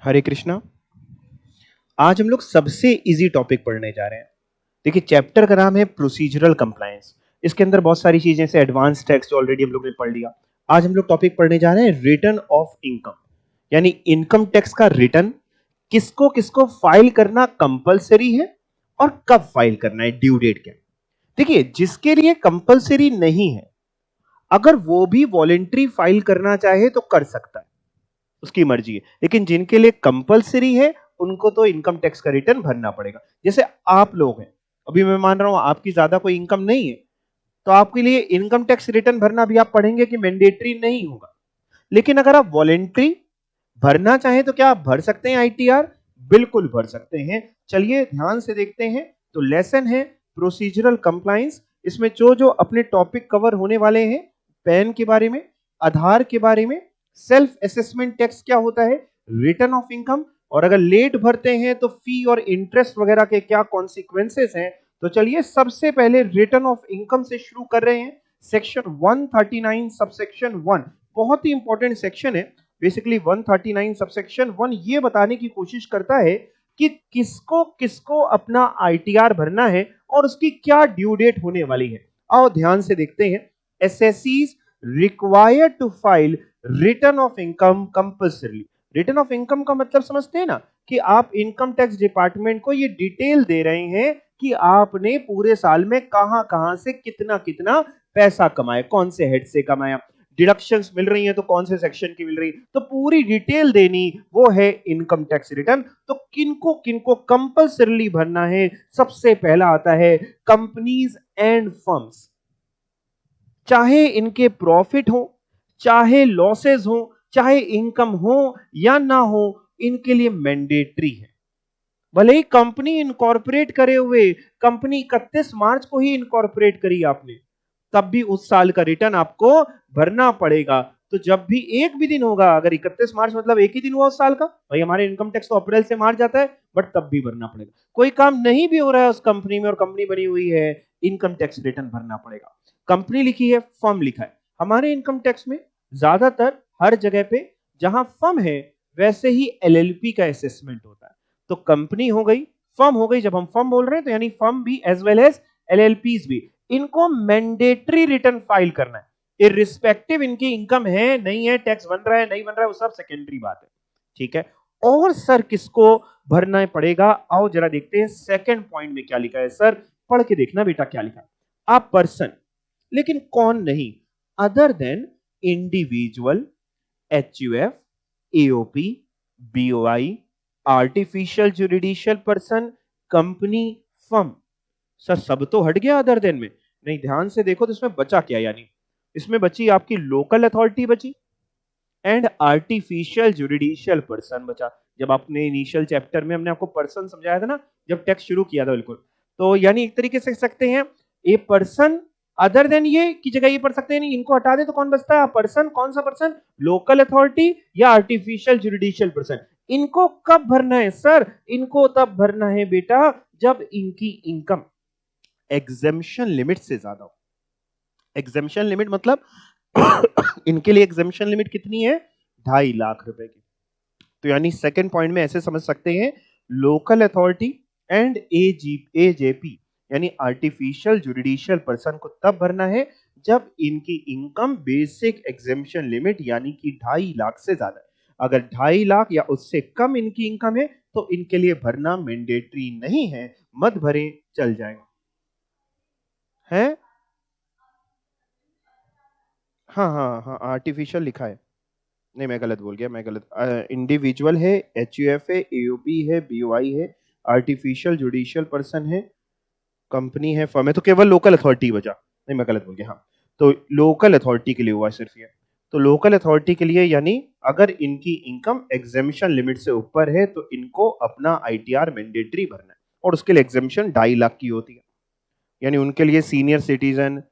हरे कृष्णा। आज हम लोग सबसे इजी टॉपिक पढ़ने जा रहे हैं। देखिए, चैप्टर का नाम है प्रोसीजरल कंप्लायंस। इसके अंदर बहुत सारी चीजें से एडवांस टैक्स ऑलरेडी हम लोग ने पढ़ लिया। आज हम लोग टॉपिक पढ़ने जा रहे हैं रिटर्न ऑफ इनकम, यानी इनकम टैक्स का रिटर्न किसको किसको फाइल करना कंपलसरी है और कब फाइल करना है, ड्यू डेट क्या। देखिए, जिसके लिए कंपलसरी नहीं है, अगर वो भी वॉलेंट्री फाइल करना चाहे तो कर सकता है, उसकी मर्जी है। लेकिन जिनके लिए कंपलसरी है उनको तो इनकम टैक्स का रिटर्न भरना पड़ेगा। जैसे आप लोग हैं, अभी मैं मान रहा हूं आपकी ज्यादा कोई इनकम नहीं है, तो आपके लिए इनकम टैक्स रिटर्न भरना भी आप पढ़ेंगे कि मैंडेटरी नहीं होगा। लेकिन अगर आप वॉलेंट्री भरना चाहें तो क्या आप भर सकते हैं आईटीआर? बिल्कुल भर सकते हैं। चलिए ध्यान से देखते हैं। तो लेसन है प्रोसीजरल कंप्लायंस। इसमें जो जो अपने टॉपिक कवर होने वाले हैं, पैन के बारे में, आधार के बारे में, सेल्फ असेसमेंट टैक्स क्या होता है, रिटर्न ऑफ इनकम, और अगर लेट भरते हैं तो फी और इंटरेस्ट वगैरह के क्या कॉन्सिक्वेंसेस हैं। तो चलिए सबसे पहले रिटर्न ऑफ इनकम से शुरू कर रहे हैं। सेक्शन 139 सबसेक्शन 1 बहुत ही इंपॉर्टेंट सेक्शन है। बेसिकली 139 सबसेक्शन 1 ये बताने की कोशिश करता है कि किसको किसको अपना आईटीआर भरना है और उसकी क्या ड्यू डेट होने वाली है। आओ ध्यान से देखते हैं। Assessees required to file return of income compulsory. Return of income का मतलब समझते हैं ना, कि आप इनकम टैक्स डिपार्टमेंट को ये डिटेल दे रहे हैं कि आपने पूरे साल में कहां कहां से कितना कितना पैसा कमाया, कौन से हेड से कमाया, डिडक्शंस मिल रही हैं तो कौन से सेक्शन की मिल रही, तो पूरी डिटेल देनी, वो है इनकम टैक्स रिटर्न। तो किनको किनको कंपल्सरीली भरना है? सबसे पहला आता है कंपनीज एंड फर्म्स। चाहे इनके प्रॉफिट हो, चाहे लॉसेस हो, चाहे इनकम हो या ना हो, इनके लिए मैंडेटरी है। भले ही कंपनी इनकॉर्पोरेट करे हुए, कंपनी 31 मार्च को ही इनकॉर्पोरेट करी आपने, तब भी उस साल का रिटर्न आपको भरना पड़ेगा। तो जब भी एक भी दिन होगा, अगर 31 मार्च मतलब एक ही दिन हुआ उस साल का, भाई हमारे इनकम टैक्स तो अप्रैल से मार्च जाता है, बट तब भी भरना पड़ेगा। कोई काम नहीं भी हो रहा है उस कंपनी में और कंपनी बनी हुई है, इनकम टैक्स रिटर्न भरना पड़ेगा। कंपनी लिखी है, फर्म लिखा है। हमारे इनकम टैक्स में ज्यादातर हर जगह पे जहां फर्म है वैसे ही एलएलपी का असेसमेंट होता है। तो कंपनी हो गई, फर्म हो गई। जब हम फर्म बोल रहे हैं तो यानी फर्म भी एज वेल एज एलएलपीज भी, इनको मैंडेटरी रिटर्न फाइल करना है, इररिस्पेक्टिव इनकी इनकम है नहीं है, टैक्स बन रहा है नहीं बन रहा है, वो सब सेकेंडरी बात है। ठीक है। और सर किसको भरना पड़ेगा? आओ जरा देखते हैं सेकंड पॉइंट में क्या लिखा है। सर पढ़ के देखना बेटा क्या लिखा है। आप पर्सन, लेकिन कौन नहीं, other than individual, HUF, AOP, BOI, artificial judicial person, company, firm. Sir सब तो हट गया अदर देन में। नहीं, ध्यान से देखो तो इसमें बचा क्या, यानी इसमें बची आपकी लोकल अथॉरिटी बची एंड आर्टिफिशियल जुडिशियल पर्सन बचा। जब आपने इनिशियल चैप्टर में हमने आपको पर्सन समझाया था ना, जब टेक्स्ट शुरू किया था, बिल्कुल। तो यानी एक तरीके से सकते हैं ए पर्सन अदर देन, ये की जगह ये पढ़ सकते हैं, नहीं इनको हटा दे तो कौन बचता है? पर्सन। कौन सा पर्सन? लोकल अथॉरिटी या आर्टिफिशियल जुडिशियल पर्सन। इनको कब भरना है सर? इनको तब भरना है बेटा जब इनकी इनकम एग्जेम्पशन लिमिट से ज्यादा हो। एग्जेम्पशन लिमिट मतलब इनके लिए एग्जेम्पशन लिमिट कितनी है? 2.5 लाख रुपए की। तो यानी सेकंड पॉइंट में ऐसे समझ सकते हैं, लोकल अथॉरिटी एंड एजेपी यानी आर्टिफिशियल जुडिशियल पर्सन को तब भरना है जब इनकी इनकम बेसिक एग्जेम्पशन लिमिट यानी कि 2.5 लाख से ज्यादा है। अगर 2.5 लाख या उससे कम इनकी इनकम है तो इनके लिए भरना मैंडेटरी नहीं है, मत भरें, चल जाएगा। है? हाँ हाँ हाँ, आर्टिफिशियल लिखा है। नहीं, मैं गलत बोल गया, मैं गलत। इंडिविजुअल है, एचयूएफ है, एओपी है, बीओआई है, आर्टिफिशियल जुडिशियल पर्सन है, कंपनी है, फर्म है, तो केवल लोकल अथॉरिटी बचा। नहीं, मैं गलत बोल गया। हाँ, तो लोकल अथॉरिटी के लिए हुआ सिर्फ ये। तो लोकल अथॉरिटी के लिए यानी अगर इनकी इनकम एग्जेम्पशन लिमिट से ऊपर है तो इनको अपना आईटीआर मैंडेटरी भरना है, और उसके लिए एग्जेम्पशन 2.5 लाख की होती है। यानी उनके लिए senior citizen,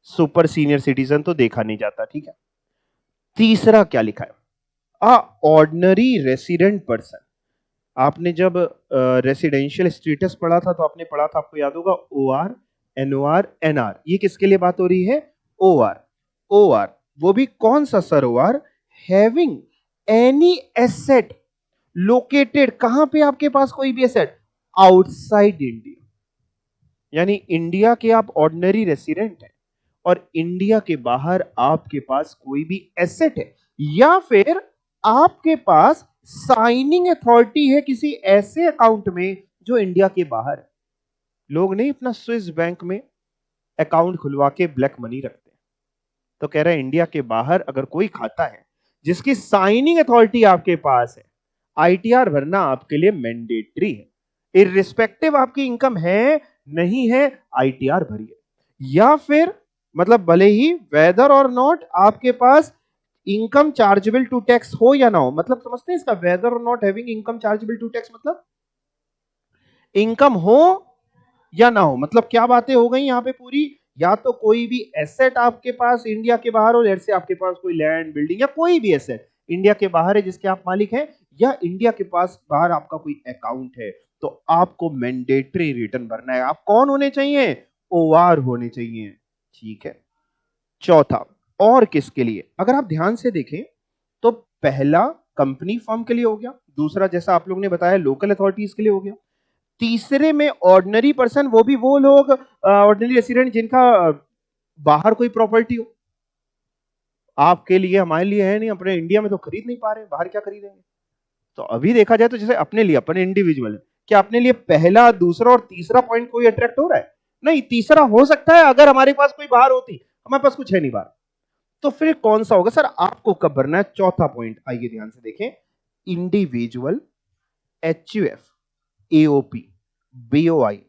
super senior citizen तो देखा नहीं जाता। ठीक है। तीसरा क्या लिखा है? Ordinary resident person. आपने जब रेसिडेंशियल स्टेटस पढ़ा था तो आपने पढ़ा था, आपको याद होगा, ओआर, एनओआर, एनआर। ये किसके लिए बात हो रही है? ओआर। ओआर वो भी कौन सा sir? OR having any asset located कहां पे आपके पास कोई भी एसेट, आउटसाइड इंडिया, यानी इंडिया के आप ऑर्डिनरी रेसिडेंट हैं और इंडिया के बाहर आपके पास कोई भी एसेट है, या फिर आपके पास साइनिंग अथॉरिटी है किसी ऐसे अकाउंट में जो इंडिया के बाहर है। लोग नहीं अपना स्विस बैंक में अकाउंट खुलवा के ब्लैक मनी रखते हैं, तो कह रहा है इंडिया के बाहर अगर कोई खाता है जिसकी साइनिंग अथॉरिटी आपके पास है, आईटीआर भरना आपके लिए मैंडेटरी है, इररिस्पेक्टिव आपकी इनकम है नहीं है, आईटीआर भरिए। या फिर मतलब भले ही वेदर और नॉट आपके पास इनकम चार्जेबल टू टैक्स हो या ना हो, मतलब समझते हैं इसका, वेदर और not having income chargeable to tax मतलब इनकम हो या ना हो, मतलब क्या बातें हो गई यहां पे पूरी, या तो कोई भी एसेट आपके पास इंडिया के बाहर हो, जैसे आपके पास कोई लैंड बिल्डिंग या कोई भी एसेट इंडिया के बाहर है जिसके आप मालिक हैं, या इंडिया के पास बाहर आपका कोई अकाउंट है, तो आपको मैंडेटरी रिटर्न भरना है। आप कौन होने चाहिए, ओआर होने चाहिए, ठीक है। चौथा, और किसके लिए, अगर आप ध्यान से देखें तो पहला कंपनी फर्म के लिए हो गया, दूसरा जैसा आप लोग ने बताया लोकल अथॉरिटीज के लिए हो गया, तीसरे में ऑर्डिनरी पर्सन, वो भी वो लोग ऑर्डिनरी रेसिडेंट जिनका बाहर कोई प्रॉपर्टी हो, आपके लिए हमारे लिए है नहीं, अपने इंडिया में तो खरीद नहीं पा रहे, बाहर क्या खरीदेंगे। तो अभी देखा जाए तो जैसे अपने लिए, अपने इंडिविजुअल है, क्या अपने लिए पहला दूसरा और तीसरा पॉइंट कोई अट्रैक्ट हो रहा है, नहीं, तीसरा हो सकता है अगर हमारे पास कोई बाहर होती, हमारे पास कुछ है नहीं बाहर, तो फिर कौन सा होगा सर, आपको कब भरना है, चौथा पॉइंट आइए ध्यान से देखें, individual, HUF, AOP, BOI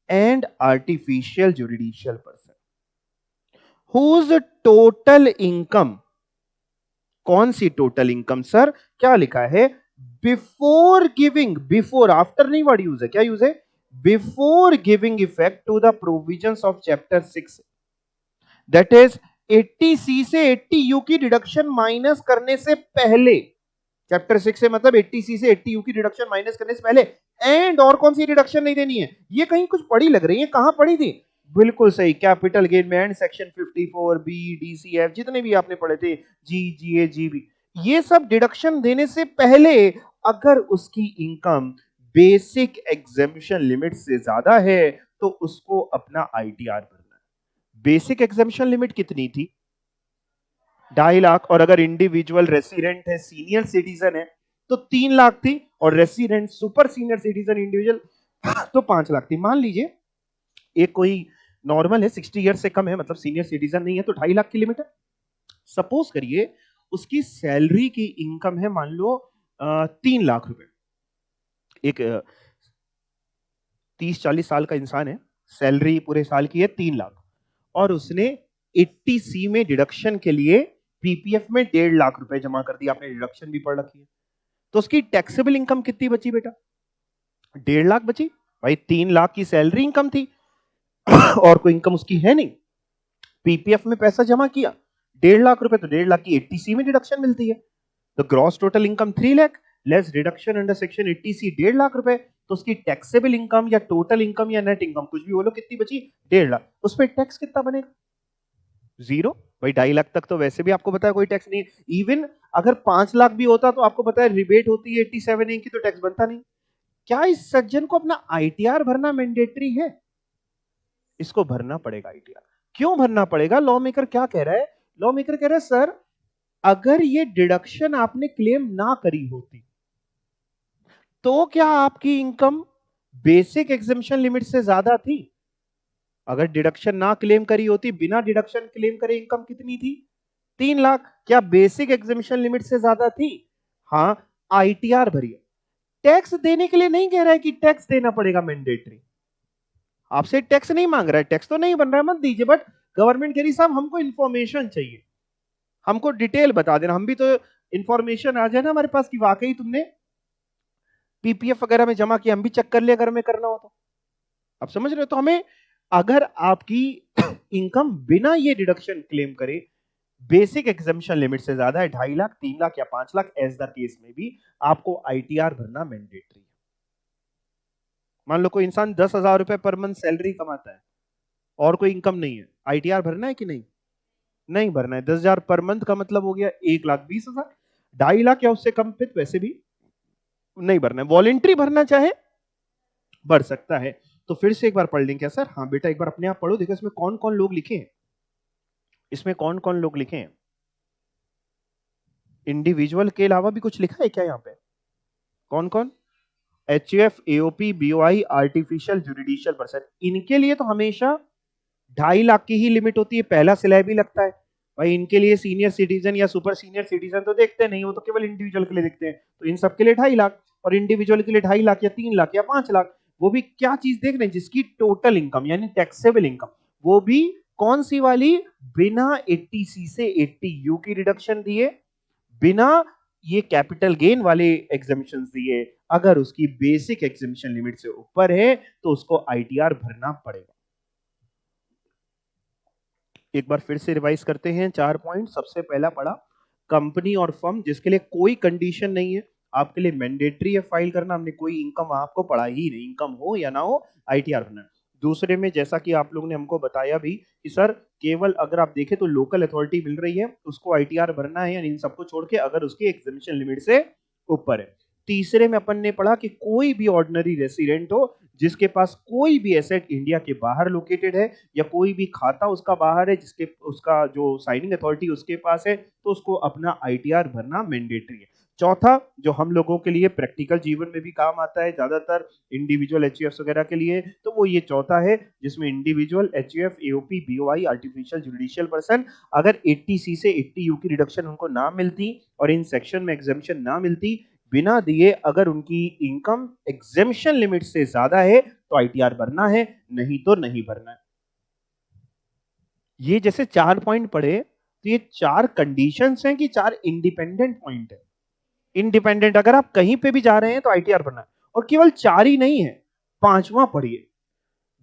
and artificial judicial person whose total income, कौन सी टोटल इनकम सर, क्या लिखा है, बिफोर गिविंग, बिफोर, आफ्टर नहीं वर्ड यूज है, क्या यूज है, before giving effect to the provisions of chapter 6, that is 80C से 80U की डिडक्शन माइनस करने से पहले, चैप्टर 6 से मतलब 80C से 80U की डिडक्शन माइनस करने से पहले, एंड और कौन सी डिडक्शन नहीं देनी है, ये कहीं कुछ पढ़ी लग रही है, कहां पढ़ी थी, बिल्कुल सही, कैपिटल गेन में and section 54 B D C F जितने भी आपने पढ़े थे, जी जी ए जी बी, ये सब डिडक्शन देने से पहले अगर उसकी इनकम बेसिक एग्जेम्पशन लिमिट से ज्यादा है तो उसको अपना आईटीआर भरना है। बेसिक एग्जेम्पशन लिमिट कितनी थी, 2.5 लाख, और अगर इंडिविजुअल रेसिडेंट है, सीनियर सिटीजन है तो 3 लाख थी, और resident super senior citizen individual तो 5 लाख थी। मान लीजिए एक कोई नॉर्मल है, 60 ईयर से कम है, मतलब सीनियर सिटीजन नहीं है, तो 2.5 लाख की लिमिट है। सपोज करिए उसकी सैलरी की इनकम है मान लो 3 लाख रुपए, एक 30-40 साल का इंसान है, सैलरी पूरे साल की है 3 लाख, और उसने 80C में डिडक्शन के लिए पीपीएफ में 1.5 लाख रुपए जमा कर दिया, आपने डिडक्शन भी पढ़ रखी है, तो उसकी टैक्सेबल इनकम कितनी बची बेटा, 1.5 लाख बची। भाई 3 लाख की सैलरी इनकम थी और कोई इनकम उसकी है नहीं, पीपीएफ में पैसा जमा किया 1.5 लाख रुपए, तो 1.5 लाख की 80C में डिडक्शन मिलती है, तो gross total income 3 lakh less deduction under section 80C 1.5 lakh रुपए, तो उसकी टैक्सेबल इनकम या टोटल इनकम या नेट इनकम कुछ भी बोलो कितनी बची, 1.5 लाख, उस पर टैक्स कितना बनेगा, 0। भाई 2.5 लाख तक तो वैसे भी आपको पता है कोई टैक्स नहीं, इवन अगर 5 लाख भी होता तो आपको पता है रिबेट होती है 87A की, तो टैक्स बनता नहीं। क्या इस सज्जन को अपना आईटीआर भरना मैंडेटरी है, इसको भरना पड़ेगा आईटीआर। क्यों भरना पड़ेगा, लॉ मेकर क्या कह रहा है, लॉ मेकर कह रहा है सर अगर ये डिडक्शन आपने क्लेम ना करी होती तो क्या आपकी इनकम बेसिक एग्जेम्पशन लिमिट से ज्यादा थी, अगर डिडक्शन ना क्लेम करी होती, बिना डिडक्शन क्लेम करे इनकम कितनी थी, 3 लाख, क्या बेसिक एग्जेम्पशन लिमिट से ज्यादा थी, हाँ, आईटीआर भरिए। टैक्स देने के लिए नहीं कह रहा है कि टैक्स देना पड़ेगा मैंडेटरी, आपसे टैक्स नहीं मांग रहा है, टैक्स तो नहीं बन रहा है मत दीजिए, बट गवर्नमेंट कह रही साहब हमको इंफॉर्मेशन चाहिए, हमको डिटेल बता देना, हम भी तो इंफॉर्मेशन आ जाए ना हमारे पास कि वाकई तुमने पीपीएफ वगैरह में जमा किया, हम भी चेक कर ले अगर हमें करना हो तो, आप समझ रहे हो, तो हमें अगर आपकी इनकम बिना ये डिडक्शन क्लेम करे बेसिक एग्जेम्पशन लिमिट से ज्यादा है, 2.5 लाख, 3 लाख या 5 लाख, एज द केस में भी आपको आईटीआर भरना मैंडेटरी है। मान लो कोई इंसान 10,000 रुपए पर मंथ सैलरी कमाता है और कोई इनकम नहीं है, आईटीआर भरना है कि नहीं, नहीं भरना है। 10,000 पर मंथ का मतलब हो गया 1,20,000, 2.5 लाख या उससे कम फिर वैसे भी नहीं भरना है, वॉलेंट्री भरना चाहे भर सकता है। तो फिर से एक बार पढ़ लें क्या सर? हाँ बेटा, एक बार अपने आप पढ़ो, देखो इसमें कौन कौन लोग लिखे हैं, इसमें कौन कौन लोग लिखे हैं। इंडिविजुअल के अलावा भी कुछ लिखा है क्या यहाँ पे? कौन कौन? HUF, AOP, BOI, artificial judicial person, इनके लिए तो हमेशा 2.5 लाख की ही लिमिट होती है, पहला स्लैब ही लगता है भाई। इनके लिए सीनियर सिटीजन या सुपर सीनियर सिटीजन तो देखते नहीं, वो तो केवल इंडिविजुअल के लिए देखते हैं। तो इन सबके लिए 2.5 लाख, और इंडिविजुअल के लिए 2.5 लाख या 3 लाख या 5 लाख। वो भी क्या चीज देख रहे हैं? जिसकी टोटल इनकम यानी टैक्सेबल इनकम, वो भी कौन सी वाली? बिना 80C से 80U की रिडक्शन दिए, बिना ये कैपिटल गेन वाले एग्जेम्पशंस दिए। अगर उसकी बेसिक एग्जेम्पशन लिमिट से ऊपर है तो उसको ITR भरना पड़ेगा। एक बार फिर से रिवाइज करते हैं 4 पॉइंट। सबसे पहला पढ़ा, कंपनी और फर्म जिसके लिए कोई कंडीशन नहीं है, आपके लिए मैंडेटरी है फाइल करना, हमने कोई इनकम आपको पढ़ा ही नहीं, इनकम हो या ना हो ITR भरना। दूसरे में जैसा कि आप लोगों ने हमको बताया भी कि सर केवल अगर आप देखें तो लोकल अथॉरिटी मिल रही है उसको ITR भरना है, यानी इन सबको छोड़ के अगर उसकी एग्जेम्पशन लिमिट से ऊपर है। तीसरे में अपन ने पढ़ा कि कोई भी ऑर्डिनरी रेसिडेंट हो जिसके पास कोई भी एसेट इंडिया के बाहर लोकेटेड है, या कोई भी खाता उसका बाहर है, जिसके उसका जो साइनिंग अथॉरिटी उसके पास है, तो उसको अपना ITR भरना मैंडेटरी है। चौथा, जो हम लोगों के लिए प्रैक्टिकल जीवन में भी काम आता है ज्यादातर इंडिविजुअल HUF वगैरह के लिए, तो वो ये चौथा है जिसमें individual HUF, AOP, BOI, artificial judicial person, अगर 80C से 80U की रिडक्शन उनको ना मिलती और इन सेक्शन में एग्जेम्पशन ना मिलती, बिना दिए अगर उनकी इनकम एग्जेम्पशन लिमिट से ज्यादा है तो ITR भरना है, नहीं तो नहीं भरना है। ये जैसे 4 पॉइंट पढ़े, तो ये 4 कंडीशंस हैं कि 4 इंडिपेंडेंट पॉइंट है। इंडिपेंडेंट अगर आप कहीं पे भी जा रहे हैं तो ITR भरना है। और केवल 4 ही नहीं है, 5वां पढ़िए।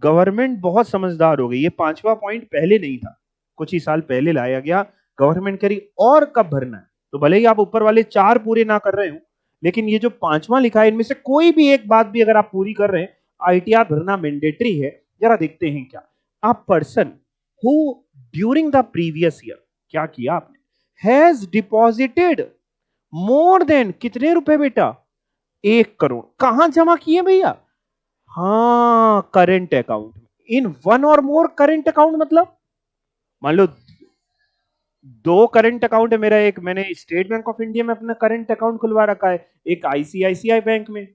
गवर्नमेंट बहुत समझदार हो गई, ये 5वां पॉइंट पहले नहीं था, कुछ ही साल पहले लाया गया। गवर्नमेंट करी और कब भरना है, तो भले ही आप ऊपर वाले 4 पूरे ना कर रहे हो, लेकिन ये जो 5वां लिखा है इनमें से कोई भी एक बात भी अगर आप पूरी कर रहे हैं, ITR भरना मैंडेटरी है। जरा देखते हैं क्या। A person who during the previous year, क्या किया आपने, हैज डिपॉजिटेड मोर देन कितने रुपए बेटा? 1 करोड़। कहां जमा किए भैया? हाँ, करेंट अकाउंट में, इन वन और मोर करेंट अकाउंट। मतलब मान लो 2 करंट अकाउंट है मेरा, एक मैंने स्टेट बैंक ऑफ इंडिया में अपना करंट अकाउंट खुलवा रखा है, एक ICICI बैंक में।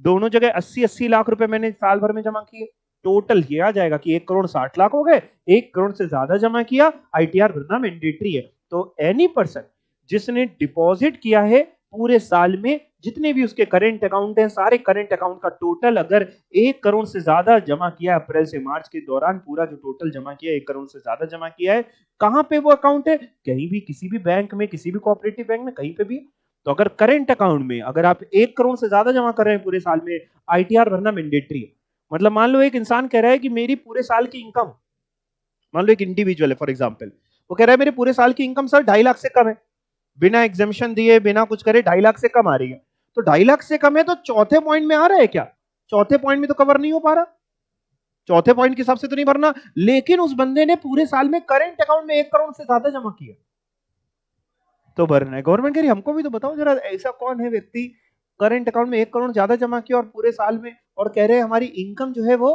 दोनों जगह 80-80 लाख रुपए मैंने साल भर में जमा किए। टोटल ये आ जाएगा कि 1 करोड़ 60 लाख हो गए। 1 करोड़ से ज्यादा जमा किया, ITR भरना मैंडेटरी है। तो एनी पर्सन जिसने डिपॉजिट किया है पूरे साल में, जितने भी उसके करंट अकाउंट हैं, सारे करंट अकाउंट का टोटल अगर 1 करोड़ से ज्यादा जमा किया, अप्रैल से मार्च के दौरान पूरा जो टोटल जमा किया 1 करोड़ से ज्यादा जमा किया है, कहां पे वो अकाउंट है? कहीं भी, किसी भी बैंक में, किसी भी कोऑपरेटिव बैंक में, कहीं पे भी। तो अगर करंट अकाउंट में अगर आप 1 करोड़ से ज्यादा जमा कर रहे हैं पूरे साल में, ITR भरना मैंडेटरी है। मतलब मान लो एक इंसान कह रहा है कि मेरी पूरे साल की इनकम, मान लो एक इंडिविजुअल है फॉर एग्जांपल, वो कह रहा है मेरे पूरे साल की इनकम सर 2.5 लाख से कम है, बिना एग्जामिशन दिए बिना कुछ करे 2.5 लाख से कम आ रही है। तो 2.5 लाख से कम है तो चौथे पॉइंट में आ रहा है क्या? चौथे पॉइंट में तो कवर नहीं हो पा रहा, चौथे पॉइंट के हिसाब से तो नहीं भरना। लेकिन उस बंदे ने पूरे साल में करंट अकाउंट में 1 करोड़ से ज्यादा जमा किया, तो भरना है। गवर्नमेंट कह रही हमको भी तो बताओ जरा, ऐसा कौन है व्यक्ति करंट अकाउंट में 1 करोड़ ज्यादा जमा किया और पूरे साल में, और कह रहे हैं हमारी इनकम जो है वो,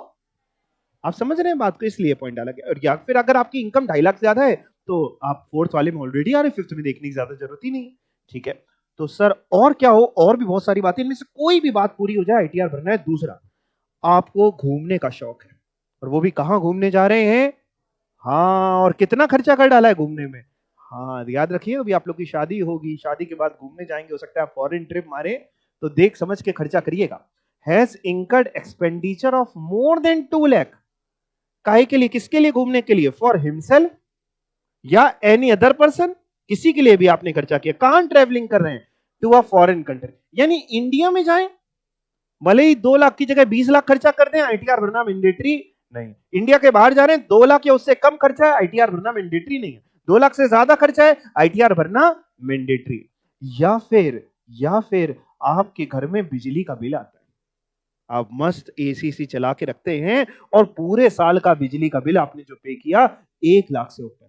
आप समझ रहे हैं बात को, इसलिए पॉइंट डाला गया। और या फिर अगर आपकी इनकम 2.5 लाख से ज्यादा है तो आप फोर्थ वाले में ऑलरेडी आ रहे, फिफ्थ में देखने की ज्यादा जरूरत ही नहीं। ठीक है, तो सर और क्या हो, और भी बहुत सारी बातें, इनमें से कोई भी बात पूरी हो जाए ITR भरना है। दूसरा, आपको घूमने का शौक है, और वो भी कहां घूमने जा रहे हैं? हाँ, और कितना खर्चा कर डाला है घूमने में? हाँ, याद रखिए अभी आप लोग की शादी होगी, शादी के बाद घूमने जाएंगे, हो सकता है आप फॉरेन ट्रिप मारे, तो देख समझ के खर्चा करिएगा। Has incurred expenditure of more than 2 lakh, काहे के लिए, किसके लिए घूमने के लिए? फॉर हिमसेल्फ या एनी अदर पर्सन, किसी के लिए भी आपने खर्चा किया। कहां ट्रेवलिंग कर रहे हैं? टू अ फॉरेन कंट्री, यानी इंडिया में जाएं, भले ही 2 लाख की जगह 20 लाख खर्चा कर दें, ITR भरना मैंडेटरी नहीं। इंडिया के बाहर जा रहे हैं, 2 लाख या उससे कम खर्चा है, ITR भरना मैंडेटरी नहीं है। 2 लाख से ज्यादा खर्चा है, ITR भरना मैंडेटरी। या फिर आपके घर में बिजली का बिल आता है, आप मस्त AC चला के रखते हैं और पूरे साल का बिजली का बिल आपने जो पे किया 1 लाख से ऊपर।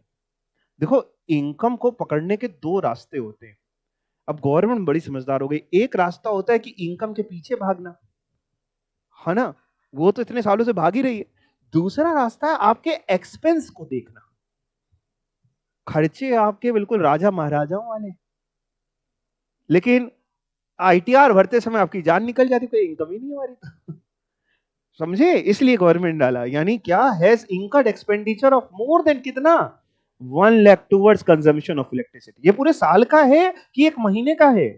देखो, इनकम को पकड़ने के 2 रास्ते होते हैं। अब गवर्नमेंट बड़ी समझदार हो गई। एक रास्ता होता है कि इनकम के पीछे भागना, है ना, वो तो इतने सालों से भाग ही रही है। दूसरा रास्ता है आपके एक्सपेंस को देखना, खर्चे आपके बिल्कुल राजा महाराजाओं वाले, लेकिन आईटीआर भरते समय आपकी जान निकल जाती, कोई इनकम ही नहीं हमारी। समझे, इसलिए गवर्नमेंट डाला। यानी क्या, has incurred expenditure of more than कितना, 1 lakh towards consumption of electricity. ये पूरे साल का है कि एक महीने का है,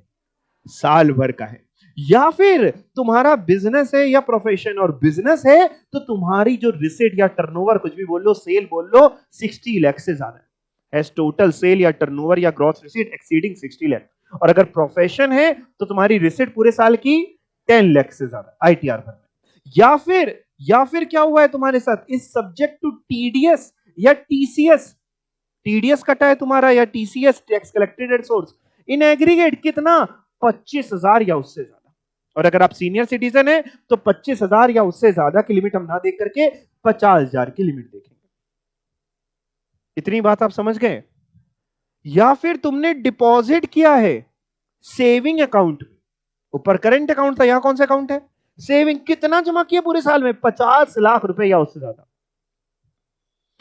साल भर का है। या फिर तुम्हारा बिजनेस है या प्रोफेशन, और बिजनेस है तो तुम्हारी जो रिसीट या टर्नओवर, कुछ भी बोल लो, सेल बोल लो, 60 लाख से ज्यादा है, हैज टोटल सेल या टर्नओवर या ग्रॉस रिसीट एक्सीडिंग 60 लाख। और अगर प्रोफेशन है तो तुम्हारी रिसीट पूरे साल की 10 लाख से ज्यादा आईटीआर भरना। या फिर क्या हुआ है तुम्हारे साथ, इज सब्जेक्ट टू टीडीएस या टीसीएस, टीडीएस कटा है तुम्हारा या TCS, tax collected at source, in aggregate कितना, 25,000 या उससे ज्यादा। और अगर आप सीनियर सिटीजन है तो 25,000 या उससे ज्यादा की लिमिट हम ना देख करके 50,000 की लिमिट देखेंगे। इतनी बात आप समझ गए। या फिर तुमने डिपॉजिट किया है सेविंग अकाउंट में, ऊपर करंट अकाउंट था, यहां कौन सा अकाउंट है, सेविंग, कितना जमा किया पूरे साल में, 50 लाख रुपए या उससे ज्यादा।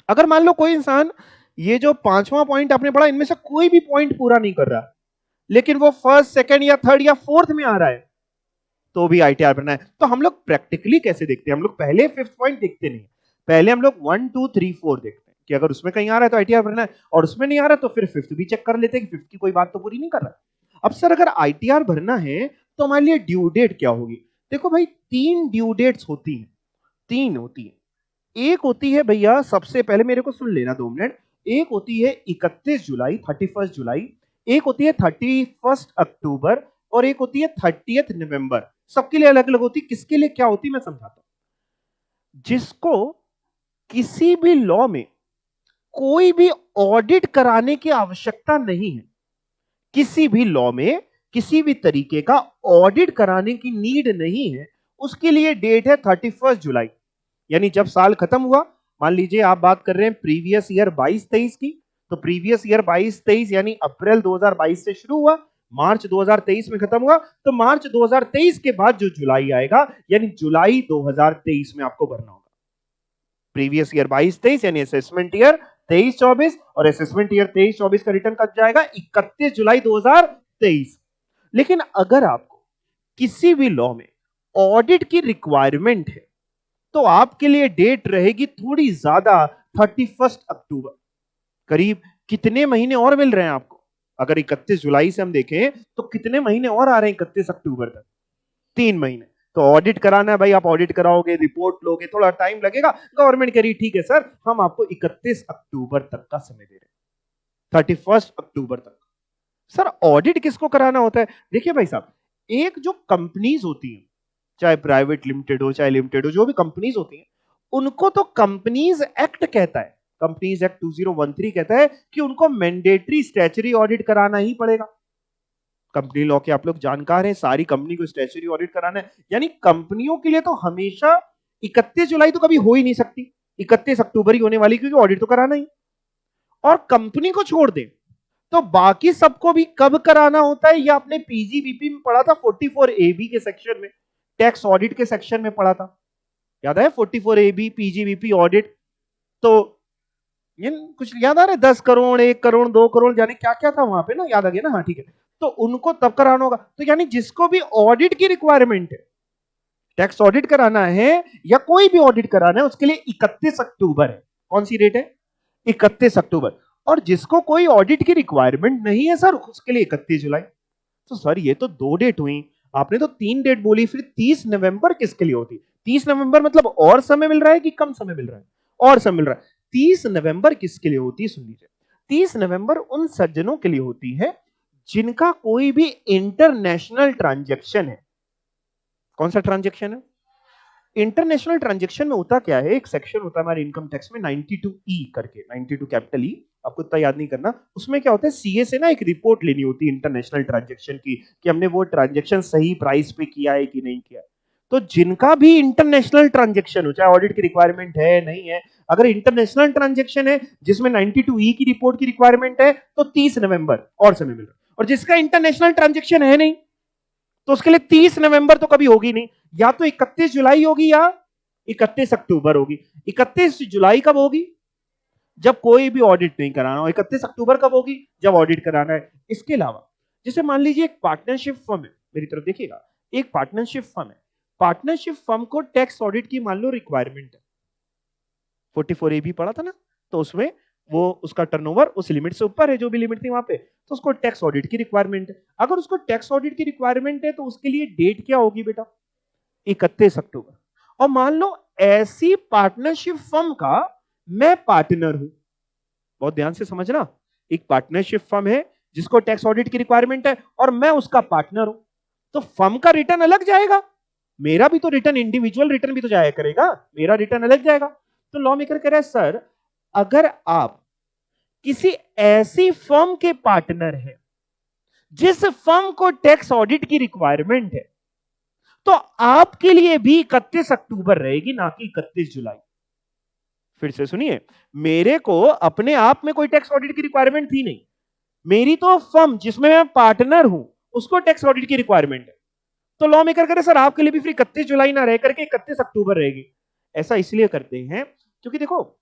अगर मान लो कोई इंसान, ये जो 5वां पॉइंट आपने पढ़ा, इनमें से कोई भी पॉइंट पूरा नहीं कर रहा, लेकिन वो फर्स्ट, सेकंड या थर्ड या फोर्थ में आ रहा है, तो भी आईटीआर भरना है। तो हम लोग प्रैक्टिकली कैसे देखते हैं, हम लोग पहले 5th पॉइंट देखते नहीं, पहले हम लोग 1 2 3 4 देखते हैं कि अगर उसमें कहीं आ रहा है तो आईटीआर भरना है, और उसमें नहीं आ रहा तो फिर 5th भी चेक कर लेते हैं कि 5th की कोई बात तो पूरी नहीं कर रहा। अब सर अगर आईटीआर भरना है तो हमारे लिए ड्यू डेट क्या होगी। देखो भाई, 3 ड्यू डेट्स होती हैं, 3 होती है। एक होती है भैया, सबसे पहले मेरे को सुन लेना 2 मिनट, एक होती है 31 जुलाई, 31 जुलाई, एक होती है 31 अक्टूबर, और एक होती है 30 नवंबर। सबके लिए अलग अलग होती, किसके लिए क्या होती मैं समझाता हूं। जिसको किसी भी लॉ में कोई भी ऑडिट कराने की आवश्यकता नहीं है, किसी भी लॉ में किसी भी तरीके का ऑडिट कराने की नीड नहीं है, उसके लिए डेट है 31 जुलाई। यानी जब साल खत्म हुआ, मान लीजिए आप बात कर रहे हैं प्रीवियस ईयर 22-23 की, तो प्रीवियस ईयर 22-23 यानी अप्रैल 2022 से शुरू हुआ, मार्च 2023 में खत्म हुआ, तो मार्च 2023 के बाद जो जुलाई आएगा, यानी जुलाई 2023 में आपको भरना होगा। प्रीवियस ईयर 22-23 यानी असेसमेंट ईयर 23-24, और असेसमेंट ईयर 23-24 का रिटर्न कब जाएगा, 31 जुलाई 2023। लेकिन अगर आपको किसी भी लॉ में ऑडिट की रिक्वायरमेंट है तो आपके लिए डेट रहेगी थोड़ी ज्यादा, 31 अक्टूबर। करीब कितने महीने और मिल रहे हैं आपको, अगर 31 जुलाई से हम देखें तो कितने महीने और आ रहे हैं 31 अक्टूबर तक, 3 महीने। तो ऑडिट कराना है भाई, आप ऑडिट कराओगे, रिपोर्ट लोगे, थोड़ा टाइम लगेगा। गवर्नमेंट कह रही ठीक है सर, हम आपको 31 अक्टूबर तक का समय दे रहे हैं, 31 अक्टूबर तक। सर ऑडिट किसको कराना होता है, देखिए भाई साहब, एक जो कंपनीज होती हैं, चाहे प्राइवेट लिमिटेड हो चाहे लिमिटेड हो, जो भी कंपनीज होती हैं, उनको तो कंपनीज एक्ट कहता है, कंपनीज एक्ट 2013 कहता है कि उनको मैंडेटरी स्टैच्यूटरी ऑडिट कराना ही पड़ेगा। कंपनी लॉ के आप लोग जानकार हैं, सारी कंपनी को स्टैच्यूटरी ऑडिट कराना है। यानी कंपनियों के लिए तो हमेशा 31 जुलाई तो कभी हो ही नहीं सकती, 31 अक्टूबर ही होने वाली, क्योंकि ऑडिट तो कराना ही। और कंपनी को छोड़ दें तो बाकी सबको भी कब कराना होता है, यह आपने पीजीबीपी में पढ़ा था, 44AB के सेक्शन में, टैक्स ऑडिट के सेक्शन में पढ़ा था, याद है 44AB पीजीबीपी ऑडिट। तो ये कुछ याद आ रहा है, 10 करोड़ 1 करोड़ 2 करोड़ जाने क्या क्या था वहां पे ना, याद आ गया ना, हाँ ठीक है। तो उनको तब कराना होगा। तो यानी जिसको भी ऑडिट की रिक्वायरमेंट है, टैक्स ऑडिट कराना है या कोई भी ऑडिट कराना है, उसके लिए 31 अक्टूबर है। कौन सी डेट है, 31 अक्टूबर। और जिसको कोई ऑडिट की रिक्वायरमेंट नहीं है सर, उसके लिए 31 जुलाई। तो सर ये तो 2 डेट हुई, आपने तो 3 डेट बोली, फिर 30 नवंबर किसके लिए होती, 30 नवंबर मतलब और समय मिल रहा है कि कम समय मिल रहा है, और समय मिल रहा है। 30 नवंबर किसके लिए होती है, सुन लीजिए, 30 नवंबर उन सज्जनों के लिए होती है जिनका कोई भी इंटरनेशनल ट्रांजैक्शन है। कौन सा ट्रांजैक्शन है, इंटरनेशनल ट्रांजैक्शन में होता क्या है, एक सेक्शन होता है हमारे इनकम टैक्स में 92E करके, 92 कैपिटल ई, आपको इतना याद नहीं करना। उसमें क्या होता है, सीए से ना एक रिपोर्ट लेनी होती है इंटरनेशनल ट्रांजैक्शन की, कि हमने वो ट्रांजैक्शन सही प्राइस पे किया है कि नहीं किया। तो जिनका भी इंटरनेशनल ट्रांजैक्शन हो, चाहे ऑडिट की रिक्वायरमेंट है नहीं है, अगर इंटरनेशनल ट्रांजैक्शन है जिसमें 92E की रिपोर्ट की रिक्वायरमेंट है, तो 30 नवंबर और समय मिल रहा है। और जिसका इंटरनेशनल ट्रांजेक्शन है नहीं तो उसके लिए 30 नवंबर तो कभी होगी नहीं, या तो 31 जुलाई होगी या 31 अक्टूबर होगी। 31 जुलाई कब होगी? जब कोई भी ऑडिट नहीं कराना हो। 31 अक्टूबर कब होगी? जब ऑडिट कराना है। इसके अलावा जैसे मान लीजिए एक पार्टनरशिप फर्म है, मेरी तरफ देखिएगा, एक पार्टनरशिप फर्म है, पार्टनरशिप फर्म को टैक्स ऑडिट की मान लो रिक्वायरमेंट है, 44A भी पढ़ा था ना, तो उसमें वो उसका टर्नओवर उस लिमिट से ऊपर है, जो भी लिमिट थी वहां पे, तो उसको टैक्स ऑडिट की रिक्वायरमेंट है। अगर उसको टैक्स ऑडिट की रिक्वायरमेंट है तो उसके लिए डेट क्या होगी बेटा? 31 अक्टूबर। और मान लो ऐसी पार्टनरशिप फर्म का मैं पार्टनर हूं, बहुत ध्यान से समझना, एक पार्टनरशिप फर्म है जिसको टैक्स ऑडिट की रिक्वायरमेंट है और मैं उसका पार्टनर हूं, तो फर्म का रिटर्न अलग जाएगा, मेरा भी तो रिटर्न, इंडिविजुअल रिटर्न भी तो जाया करेगा, मेरा रिटर्न अलग जाएगा। तो लॉ मेकर कह रहा है सर, अगर आप किसी ऐसी फर्म के पार्टनर हैं जिस फर्म को टैक्स ऑडिट की रिक्वायरमेंट है, तो आपके लिए भी 31 अक्टूबर रहेगी, ना कि 31 जुलाई। फिर से सुनिए, मेरे को अपने आप में कोई टैक्स ऑडिट की रिक्वायरमेंट थी नहीं, मेरी तो फर्म जिसमें मैं पार्टनर हूं उसको टैक्स ऑडिट की रिक्वायरमेंट है, तो लॉ मेकर करे सर आपके लिए भी फिर 31 जुलाई ना रह करके 31 अक्टूबर रहेगी। ऐसा इसलिए करते हैं क्योंकि देखो,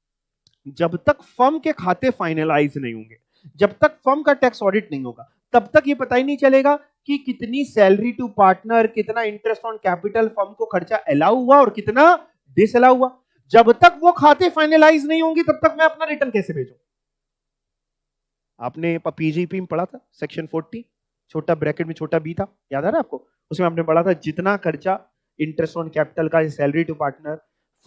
जब तक फर्म के खाते फाइनलाइज नहीं होंगे, जब तक फर्म का टैक्स ऑडिट नहीं होगा, तब तक ये पता ही नहीं चलेगा कि कितनी सैलरी टू पार्टनर, कितना इंटरेस्ट ऑन कैपिटल फर्म को खर्चा अलाउ हुआ और कितना डिसअलाउ हुआ। जब तक वो खाते फाइनलाइज नहीं होंगे तब तक मैं अपना रिटर्न कैसे भेजूं? आपने पीजीपी में पढ़ा था सेक्शन 40, छोटा ब्रैकेट में छोटा बी था, याद है ना आपको? उसमें आपने पढ़ा था जितना खर्चा इंटरेस्ट ऑन कैपिटल का सैलरी टू पार्टनर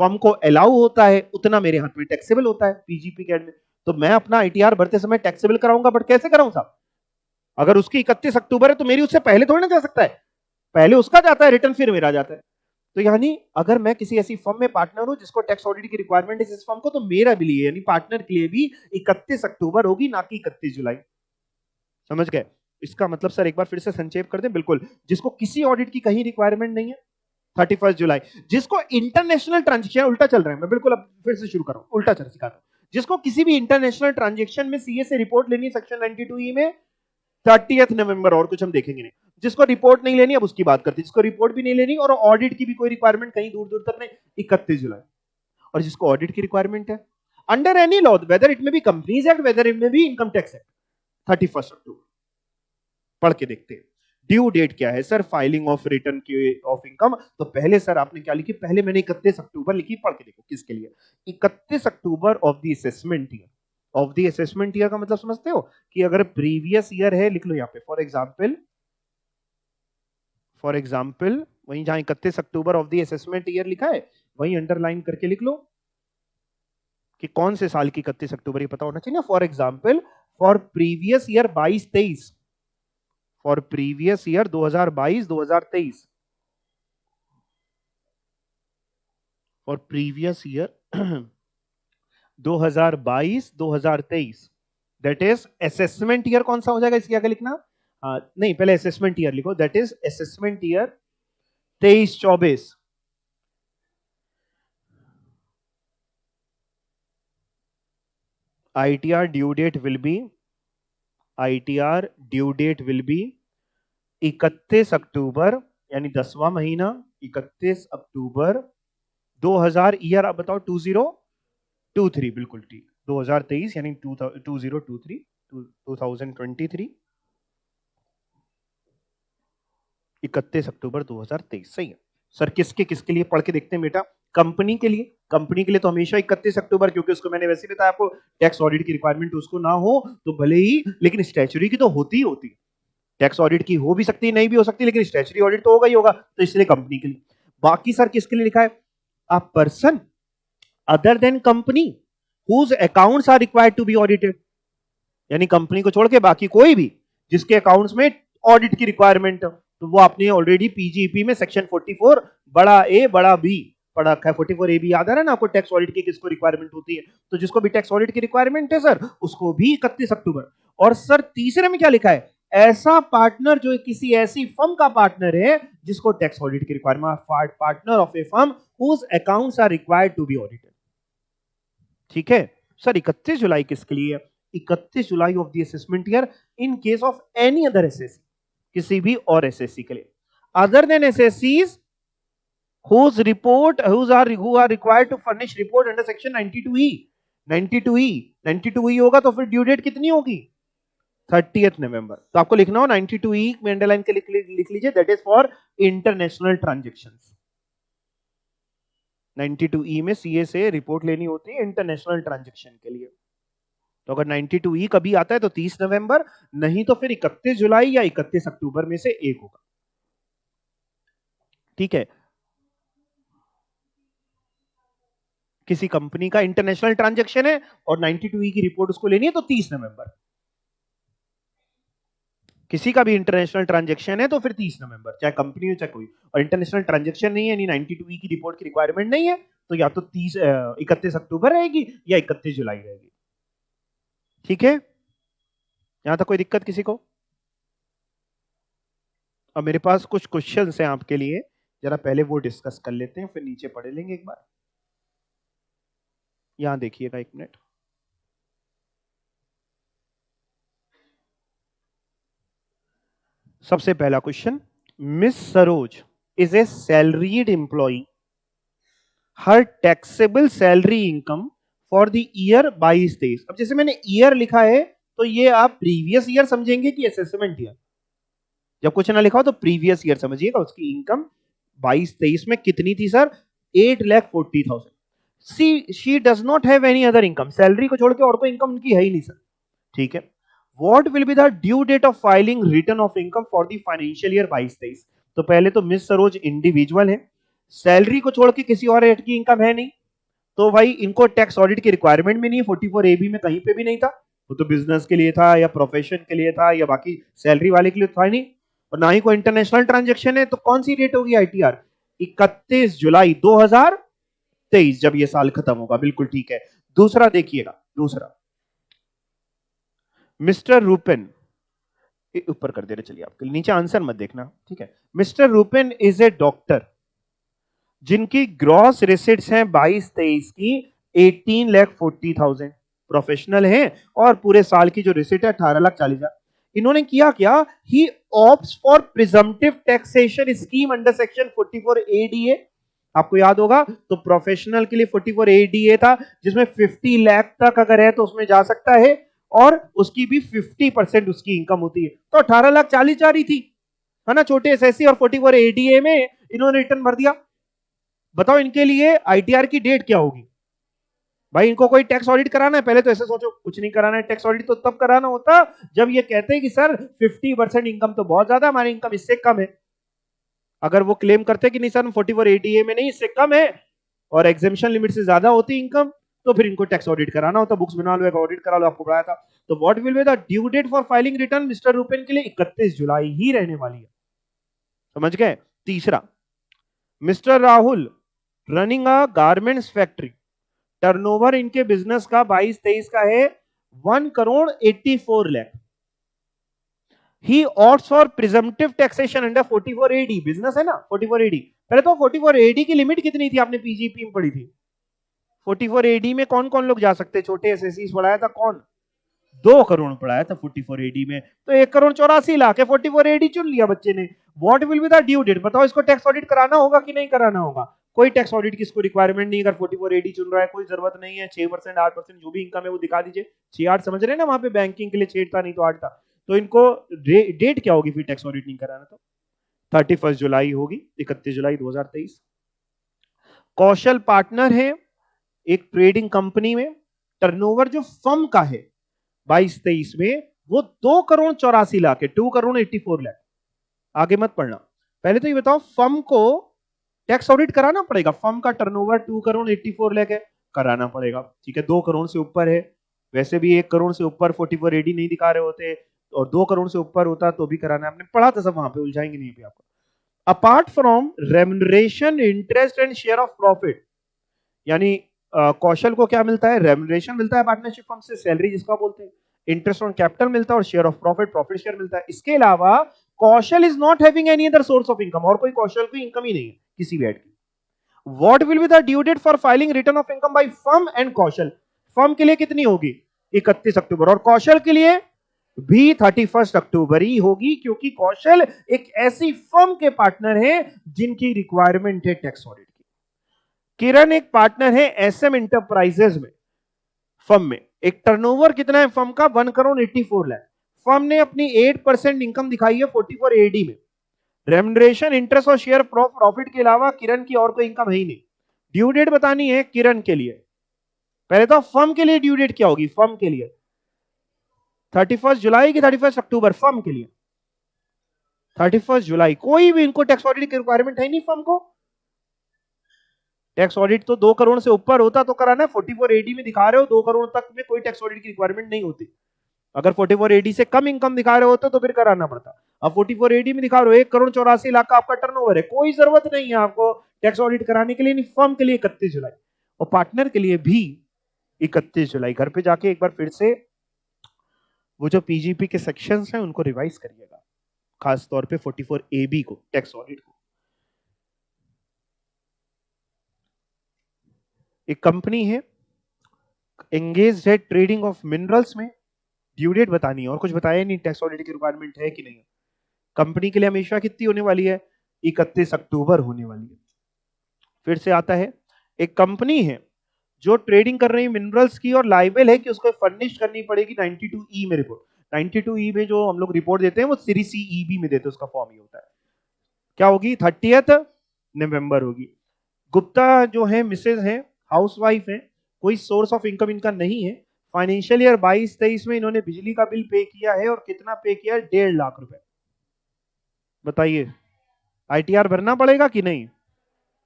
फर्म को अलाउ होता है उतना मेरे हाथ में टैक्सेबल होता है पीजीपी कैड में। तो मैं अपना आईटीआर भरते समय टैक्सेबल कराऊंगा, बट कैसे कराऊं साहब? अगर उसकी 31 अक्टूबर है तो मेरी उससे पहले थोड़ी ना जा सकता है, पहले उसका जाता है रिटर्न, फिर मेरा जाता है। तो यानी अगर मैं किसी ऐसी फर्म में पार्टनर हूं जिसको टैक्स ऑडिट की रिक्वायरमेंट है इस फर्म को, तो मेरा भी लिए यानी पार्टनर के लिए भी 31 अक्टूबर होगी, ना कि 31 जुलाई। समझ गए? इसका मतलब सर एक बार फिर से संक्षेप कर दें, बिल्कुल, जिसको किसी ऑडिट की कहीं रिक्वायरमेंट नहीं है 31 जुलाई, जिसको इंटरनेशनल ट्रांजेक्शन, उल्टा चल रहा है मैं, बिल्कुल अब फिर से शुरू कर रहा हूं, उल्टा चल सिखा रहा हूं, जिसको किसी भी इंटरनेशनल ट्रांजेक्शन में सीए से रिपोर्ट लेनी है सेक्शन 92E में 30 नवंबर, और कुछ हम देखेंगे नहीं। जिसको रिपोर्ट नहीं लेनी अब उसकी बात करते हैं, जिसको रिपोर्ट भी नहीं लेनी और ऑडिट की भी कोई रिक्वायरमेंट कहीं दूर दूर तक नहीं, 31 जुलाई। और जिसको ऑडिट की रिक्वायरमेंट है under any law, whether it may be companies act, whether it may be income tax act, 31 October. पढ़ के देखते हैं ड्यू डेट क्या है सर फाइलिंग ऑफ रिटर्न की ऑफ इनकम। तो पहले सर आपने क्या लिखी? पहले मैंने 31 अक्टूबर लिखी, पढ़ के देखो किसके लिए। 31 October of the assessment year. Of the assessment year का मतलब समझते हो कि अगर प्रीवियस ईयर है, लिख लो यहां पे फॉर एग्जाम्पल वहीं जहां 31 October of the assessment year लिखा है वहीं अंडरलाइन करके लिख लो कि कौन से साल की 31 अक्टूबर, ये पता होना चाहिए ना। For example for previous year 22-23, for previous year 2022-2023, for previous year 2022-2023, that is assessment year. कौन सा हो जाएगा इसके आगे लिखना? नहीं, पहले असेसमेंट ईयर लिखो, that is assessment year 23-24। ITR due date will be, ITR due date will be 31 October, यानी 10वां महीना, 31 अक्टूबर 2000, ईयर आप बताओ 2023, बिल्कुल ठीक, 2023 यानी 2023, 2023, 31 अक्टूबर 2023, सही है सर। किसके किसके लिए? पढ़ के देखते हैं बेटा। कंपनी के लिए, कंपनी के लिए तो हमेशा 31 अक्टूबर, क्योंकि उसको मैंने वैसे बताया आपको टैक्स ऑडिट की रिक्वायरमेंट उसको ना हो तो भले ही, लेकिन स्टैच्यूटरी की तो होती ही होती है। टैक्स ऑडिट की हो भी सकती है, नहीं भी हो सकती, लेकिन स्टैच्यूटरी ऑडिट तो होगा ही होगा, तो इसलिए कंपनी के लिए। बाकी सर किसके लिए लिखा है? A person other than company whose accounts are required to be audited, यानी कंपनी को छोड़ के बाकी कोई भी जिसके अकाउंट्स में ऑडिट की रिक्वायरमेंट हो, तो वो आपने ऑलरेडी पीजीपी में सेक्शन 44 बड़ा ए बड़ा बी पढ़ा रखा है। 44A भी याद आ रहा है ना आपको, टैक्स ऑडिट की किसको रिक्वायरमेंट होती है, तो जिसको भी टैक्स ऑडिट की रिक्वायरमेंट है सर उसको भी 31 अक्टूबर। और सर तीसरे में क्या लिखा है? ऐसा पार्टनर जो किसी ऐसी फर्म का पार्टनर है जिसको टैक्स ऑडिट की requirement, partner of a firm whose accounts are required to be audited. ठीक है सर, 31 जुलाई किसके लिए? 31 July of the assessment year in case of any other assessee, किसी भी और एसएससी के लिए, other than assessees who are required to furnish report under section 92E 92E होगा तो फिर ड्यू डेट कितनी होगी 30th नवंबर। तो आपको लिखना हो 92E में अंडरलाइन के लिख लीजिए, that is for international transactions. 92E में सीए से रिपोर्ट लेनी होती है इंटरनेशनल ट्रांजैक्शन के लिए। तो अगर 92E कभी आता है तो 30 नवंबर, नहीं तो फिर 31 जुलाई या 31 अक्टूबर में से एक होगा। ठीक है, किसी कंपनी का इंटरनेशनल ट्रांजैक्शन है और 92E की रिपोर्ट उसको लेनी है तो 30 नवंबर। किसी का भी इंटरनेशनल ट्रांजैक्शन है तो फिर 30 नवंबर, चाहे कंपनी हो चाहे कोई, और इंटरनेशनल ट्रांजैक्शन नहीं है, यानी 92E की रिपोर्ट की रिक्वायरमेंट नहीं है, तो या तो 31 अक्टूबर रहेगी या 31 जुलाई रहेगी। ठीक है, यहां तक कोई दिक्कत किसी को? अब मेरे पास कुछ क्वेश्चंस हैं आपके लिए, जरा पहले वो डिस्कस कर लेते हैं, फिर नीचे पढ़ लेंगे एक बार। यहां देखिएगा, एक मिनट। सबसे पहला question, miss Saroj is a salaried employee, her taxable salary income for the year 22-23। अब जैसे मैंने ईयर लिखा है तो ये आप प्रीवियस ईयर समझेंगे कि असेसमेंट ईयर? जब कुछ ना लिखा हो तो प्रीवियस ईयर समझिएगा। उसकी इनकम 22-23 में कितनी थी sir? 8,40,000। She does not have any other income, salary को छोड़ के और कोई इनकम उनकी है ही नहीं सर। ठीक है, what will be the due date of filing return of income for the financial year 22-23? तो पहले तो मिस सरोज इंडिविजुअल है, सैलरी को छोड़ के किसी और रेट की इनकम है नहीं, तो भाई इनको टैक्स ऑडिट की रिक्वायरमेंट भी नहीं है। 44AB में कहीं पे भी नहीं था, वो तो बिजनेस के लिए था या प्रोफेशन के लिए था या बाकी सैलरी वाले के लिए था नहीं, और ना ही कोई इंटरनेशनल ट्रांजैक्शन है। तो कौन सी डेट होगी आईटीआर? 31 जुलाई 2023, जब ये साल खत्म होगा। बिल्कुल ठीक है। दूसरा देखिएगा, दूसरा, मिस्टर रूपेन, ऊपर कर दे रहे, चलिए आपके लिए, नीचे आंसर मत देखना, ठीक है। Mister Rupen is a doctor जिनकी ग्रॉस रिसिट्स हैं 22-23 की 18,40,000, प्रोफेशनल हैं, और पूरे साल की जो रिसिट है 18,40,000। इन्होंने किया क्या? He opts for presumptive taxation scheme under section 44ADA। आपको याद होगा, तो प्रोफेशनल के लिए 44ADA था, जिसमें 50 लाख तक अगर है तो उसमें जा सकता है, और उसकी भी 50% उसकी इनकम होती है। तो 18,40,000 जा रही थी, है ना, छोटे एसएससी, और 44ADA में इन्होंने रिटर्न भर दिया। बताओ इनके लिए आईटीआर की डेट क्या होगी? भाई इनको कोई टैक्स ऑडिट कराना है? पहले तो ऐसे सोचो, कुछ नहीं कराना है। टैक्स ऑडिट तो तब कराना होता जब ये कहते हैं कि सर 50% इनकम तो बहुत ज्यादा, हमारी इनकम इससे कम है। अगर वो क्लेम करते कि नहीं सर 44ADA में नहीं, इससे कम है और एग्जेम्पशन लिमिट से ज्यादा होती इनकम, तो फिर इनको टैक्स ऑडिट कराना होता। बुक्स बना लो, एक ऑडिट करा लो, आपको पढ़ाया था। तो what will be the due date for filing return mister Rupen के लिए? 31 जुलाई ही रहने वाली है। समझ गए? तीसरा, mister Rahul running a garments factory, turnover इनके बिजनेस का 22-23 का है 1,84 lakh. He opts for presumptive taxation under 44AD, business है ना 44AD। पहले तो 44AD की लिमिट कितनी थी? आपने पीजीपी में पढ़ी थी। 44AD में कौन कौन लोग जा सकते? छोटे एसएससी पढ़ाया था कौन? 2 करोड़ पढ़ाया था 44AD में, तो 1,84,00,000 है। 44AD चुन लिया बच्चे ने। What will be the due date? बताओ इसको टैक्स ऑडिट कराना होगा कि नहीं कराना होगा? कोई टैक्स ऑडिट की इसको रिक्वायरमेंट नहीं। अगर 44AD चुन रहा है, कोई जरूरत नहीं है। 6%, 8% जो भी इनकम है वो दिखा दीजिए। 6-8 समझ रहे हैं ना, वहां पे बैंकिंग के लिए 6 था, नहीं तो 8 था। तो इनको डेट क्या होगी फिर टैक्स ऑडिट नहीं कराना? तो 31 जुलाई होगी, 31 जुलाई 2023। कौशल पार्टनर है एक ट्रेडिंग कंपनी में, टर्नओवर जो फर्म का है 22-23 में वो 2,84,00,000 है, 2,84,00,000। आगे मत पढ़ना, पहले तो ये बताओ फर्म को टैक्स ऑडिट कराना पड़ेगा? फर्म का टर्नओवर 2,84,00,000 है, कराना पड़ेगा। ठीक है, 2 करोड़ से ऊपर है, वैसे भी 1 करोड़ से ऊपर 44AD नहीं दिखा रहे होते, और 2 करोड़ से ऊपर होता तो भी कराना है। आपने पढ़ा था सब, वहां पे उलझाएंगे नहीं पे आपको। Apart from remuneration, interest and share of profit, यानी कौशल को क्या मिलता है? रेम्युनरेशन मिलता है पार्टनरशिप फर्म से, सैलरी जिसका बोलते हैं, इंटरेस्ट ऑन कैपिटल मिलता है, और शेयर ऑफ प्रॉफिट शेयर मिलता है। इसके अलावा Kaushal is not having any other source of income, और कोई कौशल की इनकम ही नहीं है किसी भी ऐड की। What will be the due date for filing return of income by firm and Kaushal? Firm के लिए कितनी होगी? 31 अक्टूबर, और कौशल के लिए भी 31 अक्टूबर ही होगी, क्योंकि कौशल एक ऐसी फर्म के पार्टनर हैं जिनकी रिक्वायरमेंट है टैक्स ऑडिट की। किरण एक पार्टनर है एसएम इंटरप्राइजेज में, फर्म में। एक टर्नओवर कितना है फर्म का? 1,84,00,000। फर्म ने अपनी 8% इनकम दिखाई है 44 एडी में। रेम्युनरेशन, इंटरेस्ट और शेयर प्रॉफिट के अलावा किरण की और कोई इनकम है ही नहीं। ड्यू डेट बतानी है किरण के लिए। पहले तो फर्म के लिए ड्यू डेट क्या होगी? फर्म के लिए 31 जुलाई की 31 अक्टूबर, फर्म के लिए 31 जुलाई। कोई भी इनको टैक्स ऑडिट की रिक्वायरमेंट है नहीं फर्म को। टैक्स ऑडिट तो 2 करोड़ से ऊपर होता तो कराना है। 44 एडी में दिखा रहे हो 2 करोड़ तक में कोई टैक्स ऑडिट की रिक्वायरमेंट नहीं होती। अगर 44 एडी से कम इनकम दिखा रहे होते तो फिर कराना पड़ता। अब 44 एडी में दिखा रहे हो 1,84,00,000 का आपका टर्नओवर है, कोई जरूरत नहीं है आपको टैक्स ऑडिट कराने के लिए। नहीं, फर्म के लिए 31 जुलाई और पार्टनर के लिए भी 31 जुलाई। घर पे जाके एक बार फिर से वो जो पीजीपी के सेक्शंस हैं उनको रिवाइज करिएगा, खास तौर पे 44 एबी को, टैक्स ऑडिट को। एक कंपनी है एंगेज है ट्रेडिंग ऑफ मिनरल्स में, ड्यू डेट बतानी है और कुछ बताया नहीं टैक्स ऑडिट की रिक्वायरमेंट है कि नहीं। कंपनी के लिए हमेशा कितनी होने वाली है? 31 अक्टूबर होने वाली है। फिर से आता है, एक कंपनी है जो ट्रेडिंग कर रही है मिनरल्स की और लाइबल है कि उसको फर्निश करनी पड़ेगी 92E में रिपोर्ट। 92E में जो हम लोग रिपोर्ट देते हैं वो सीरीज CEB में देते हैं, उसका फॉर्म ये होता है। क्या होगी? 30 नवंबर होगी। गुप्ता जो है मिसेज है, हाउसवाइफ है, कोई सोर्स ऑफ इनकम इनका नहीं है। फाइनेंशियल ईयर 22-23 में इन्होंने बिजली का बिल पे किया है और कितना पे किया है? 1.5 लाख रुपए। बताइए ITR भरना पड़ेगा कि नहीं?